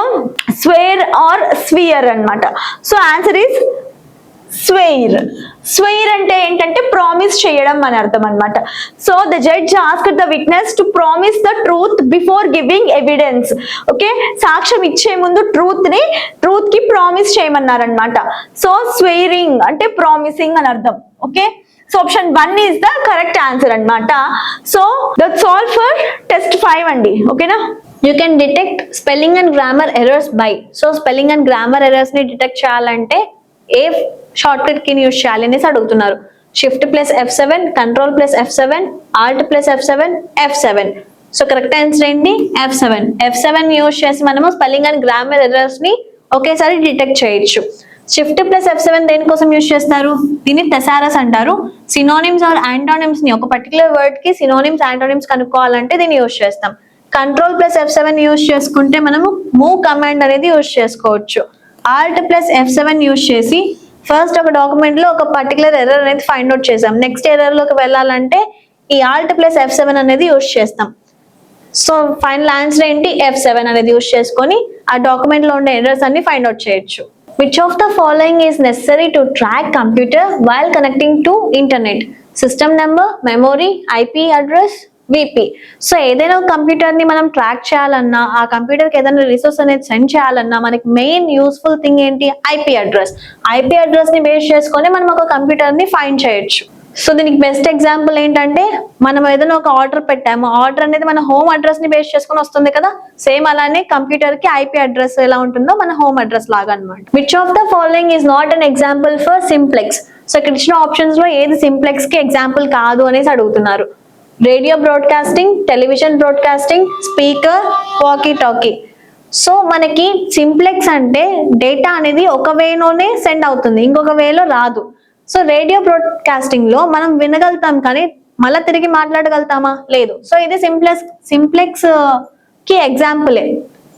Speaker 3: స్వేర్ ఆర్ స్వియర్ అన్నమాట. సో ఆన్సర్ ఈస్ స్వెయిర్ అంటే ఏంటంటే ప్రామిస్ చేయడం అని అర్థం అన్నమాట. So the judge asked the witness to promise the truth before giving evidence. Okay, సాక్ష్యం ఇచ్చే ముందు ట్రూత్ కి ప్రామిస్ చేయమన్నారు అనమాట. సో స్వెయిరింగ్ అంటే ప్రామిసింగ్ అని అర్థం. Okay, so option 1 is the correct answer అన్నమాట. So that's all for test 5 అండి. ఓకేనా,
Speaker 4: you can detect spelling and grammar errors by. So spelling and grammar errors ని డిటెక్ట్ చేయాలంటే ఏ షార్ట్ కట్ కి యూజ్ చేయాలి అనేసి అడుగుతున్నారు. Shift plus F7, control plus F7, alt plus F7, F7. So correct answer ఏంటి? F7 యూజ్ చేసి మనము స్పెల్లింగ్ అండ్ గ్రామర్ ఎర్రర్స్ ని ఒకేసారి డిటెక్ట్ చేయొచ్చు. షిఫ్ట్ ప్లస్ F7 దేనికోసం యూజ్ చేస్తారు? దీన్ని థెసారస్ అంటారు. సినోనిమ్స్ ఆర్ యాంటోనిమ్స్ ని ఒక పర్టికులర్ వర్డ్ కి సినోనిమ్స్ యాంటోనిమ్స్ కనుక్కోవాలంటే దీన్ని యూజ్ చేస్తాం. కంట్రోల్ ప్లస్ F7 యూజ్ చేసుకుంటే మనము మూవ్ కమాండ్ అనేది యూజ్ చేసుకోవచ్చు. ఆల్ట్ ప్లస్ F7 యూజ్ చేసి ఫస్ట్ ఒక డాక్యుమెంట్ లో ఒక పర్టికులర్ ఎర్రర్ అనేది ఫైండ్ అవుట్ చేసాం. నెక్స్ట్ ఎర్రర్ లోకి వెళ్ళాలంటే ఈ ఆల్ట్ ప్లస్ F7 అనేది యూజ్ చేస్తాం. సో ఫైనల్ ఆన్సర్ ఏంటి? F7 అనేది యూజ్ చేసుకొని ఆ డాక్యుమెంట్ లో ఉండే ఎర్రర్స్ అన్ని ఫైండ్ అవుట్ చేయొచ్చు. Which of the following is necessary to track computer while connecting to internet? System number, memory, IP address, VP. So ఏదైనా కంప్యూటర్ ని మనం ట్రాక్ చేయాలన్నా, ఆ కంప్యూటర్ కి ఏదైనా రిసోర్స్ అనేది సెండ్ చేయాలన్నా మనకి మెయిన్ యూస్ఫుల్ థింగ్ ఏంటి? IP address. IP అడ్రస్ ని బేస్ చేసుకొని మనం ఒక కంప్యూటర్ ని ఫైండ్ చేయొచ్చు. సో దీనికి బెస్ట్ ఎగ్జాంపుల్ ఏంటంటే మనం ఏదైనా ఒక ఆర్డర్ పెట్టాము, ఆర్డర్ అనేది మన హోమ్ అడ్రస్ ని బేస్ చేసుకొని వస్తుంది కదా, సేమ్ అలానే కంప్యూటర్ కి IP అడ్రస్ ఎలా ఉంటుందో మన హోమ్ అడ్రస్ లాగా అన్నమాట. Which of the following is not an example for simplex. So ఇక్కడ ఇచ్చిన ఆప్షన్స్ లో ఏది సింప్లెక్స్ కి ఎగ్జాంపుల్ కాదు అనేసి అడుగుతున్నారు. Radio broadcasting, television broadcasting, speaker, walkie talkie. So మనకి సింప్లెక్స్ అంటే డేటా అనేది ఒక వేలోనే సెండ్ అవుతుంది, ఇంకొక వేలో రాదు. సో రేడియో బ్రాడ్కాస్టింగ్ లో మనం వినగలుగుతాం కానీ మళ్ళీ తిరిగి మాట్లాడగలుగుతామా? లేదు. సో ఇది సింప్లెక్స్ కి ఎగ్జాంపులే.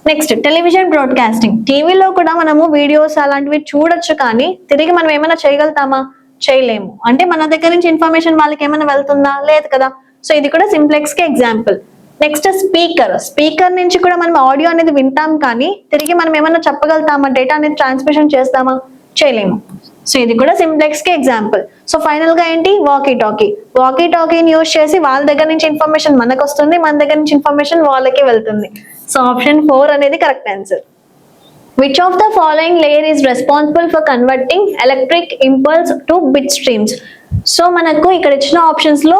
Speaker 4: Next television broadcasting. టీవీలో కూడా మనము వీడియోస్ అలాంటివి చూడొచ్చు కానీ తిరిగి మనం ఏమైనా చేయగలుగుతామా? చేయలేము. అంటే మన దగ్గర నుంచి ఇన్ఫర్మేషన్ వాళ్ళకి ఏమైనా వెళ్తుందా? లేదు కదా. సో ఇది కూడా సింప్లెక్స్ కి ఎగ్జాంపుల్. నెక్స్ట్ స్పీకర్ నుంచి కూడా మనం ఆడియో అనేది వింటాం కానీ తిరిగి మనం ఏమైనా చెప్పగలుగుతామా? డేటా అనేది ట్రాన్స్మిషన్ చేస్తామా? చేయలేము. సో ఇది కూడా సింప్లెక్స్ కి ఎగ్జాంపుల్. సో ఫైనల్ గా ఏంటి? వాకీ టాకీని యూజ్ చేసి వాళ్ళ దగ్గర నుంచి ఇన్ఫర్మేషన్ మనకు వస్తుంది, మన దగ్గర నుంచి ఇన్ఫర్మేషన్ వాళ్ళకి వెళ్తుంది. సో ఆప్షన్ 4 అనేది correct answer. Which of the following layer is responsible for converting electric impulse to bit streams? So మనకు ఇక్కడ ఇచ్చిన ఆప్షన్స్ లో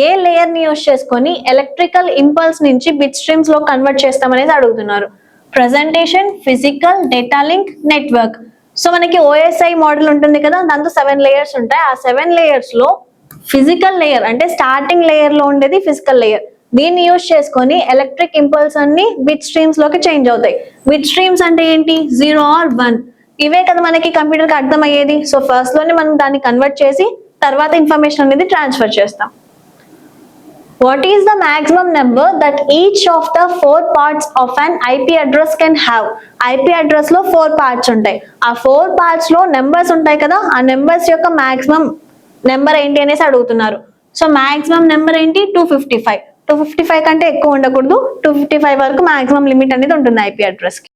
Speaker 4: ఏ లేయర్ ని యూజ్ చేసుకొని ఎలక్ట్రికల్ ఇంపల్స్ నుంచి బిట్ స్ట్రీమ్స్ లో కన్వర్ట్ చేస్తామనేది అడుగుతున్నారు. Presentation, physical, data link, network. So మనకి OSI మోడల్ ఉంటుంది కదా, దాంతో 7 లేయర్స్ ఉంటాయి. ఆ 7 లేయర్స్ లో ఫిజికల్ లేయర్ అంటే స్టార్టింగ్ లేయర్ లో ఉండేది ఫిజికల్ లేయర్. దీన్ని యూజ్ చేసుకొని ఎలక్ట్రిక్ ఇంపల్స్ అన్ని బిట్ స్ట్రీమ్స్ లోకి చేంజ్ అవుతాయి. బిట్ స్ట్రీమ్స్ అంటే ఏంటి? 0 or 1. ఇవే కదా మనకి కంప్యూటర్ కి అర్థమయ్యేది. సో ఫస్ట్ లోనే మనం దాన్ని కన్వర్ట్ చేసి తర్వాత ఇన్ఫర్మేషన్ అనేది ట్రాన్స్ఫర్ చేస్తాం. What is the maximum number that each of the 4 parts of an IP address can have? IP address లో 4 parts ఉంటాయి. ఆ 4 parts లో నెంబర్స్ ఉంటాయి కదా, ఆ నెంబర్స్ యొక్క మాక్సిమం నెంబర్ ఏంటి అనేసి అడుగుతున్నారు. సో మాక్సిమం నెంబర్ ఏంటి? 255. 255 కంటే ఎక్కువ ఉండకూడదు. 255 వరకు మాక్సిమం లిమిట్ అనేది ఉంటుంది IP అడ్రస్ కి.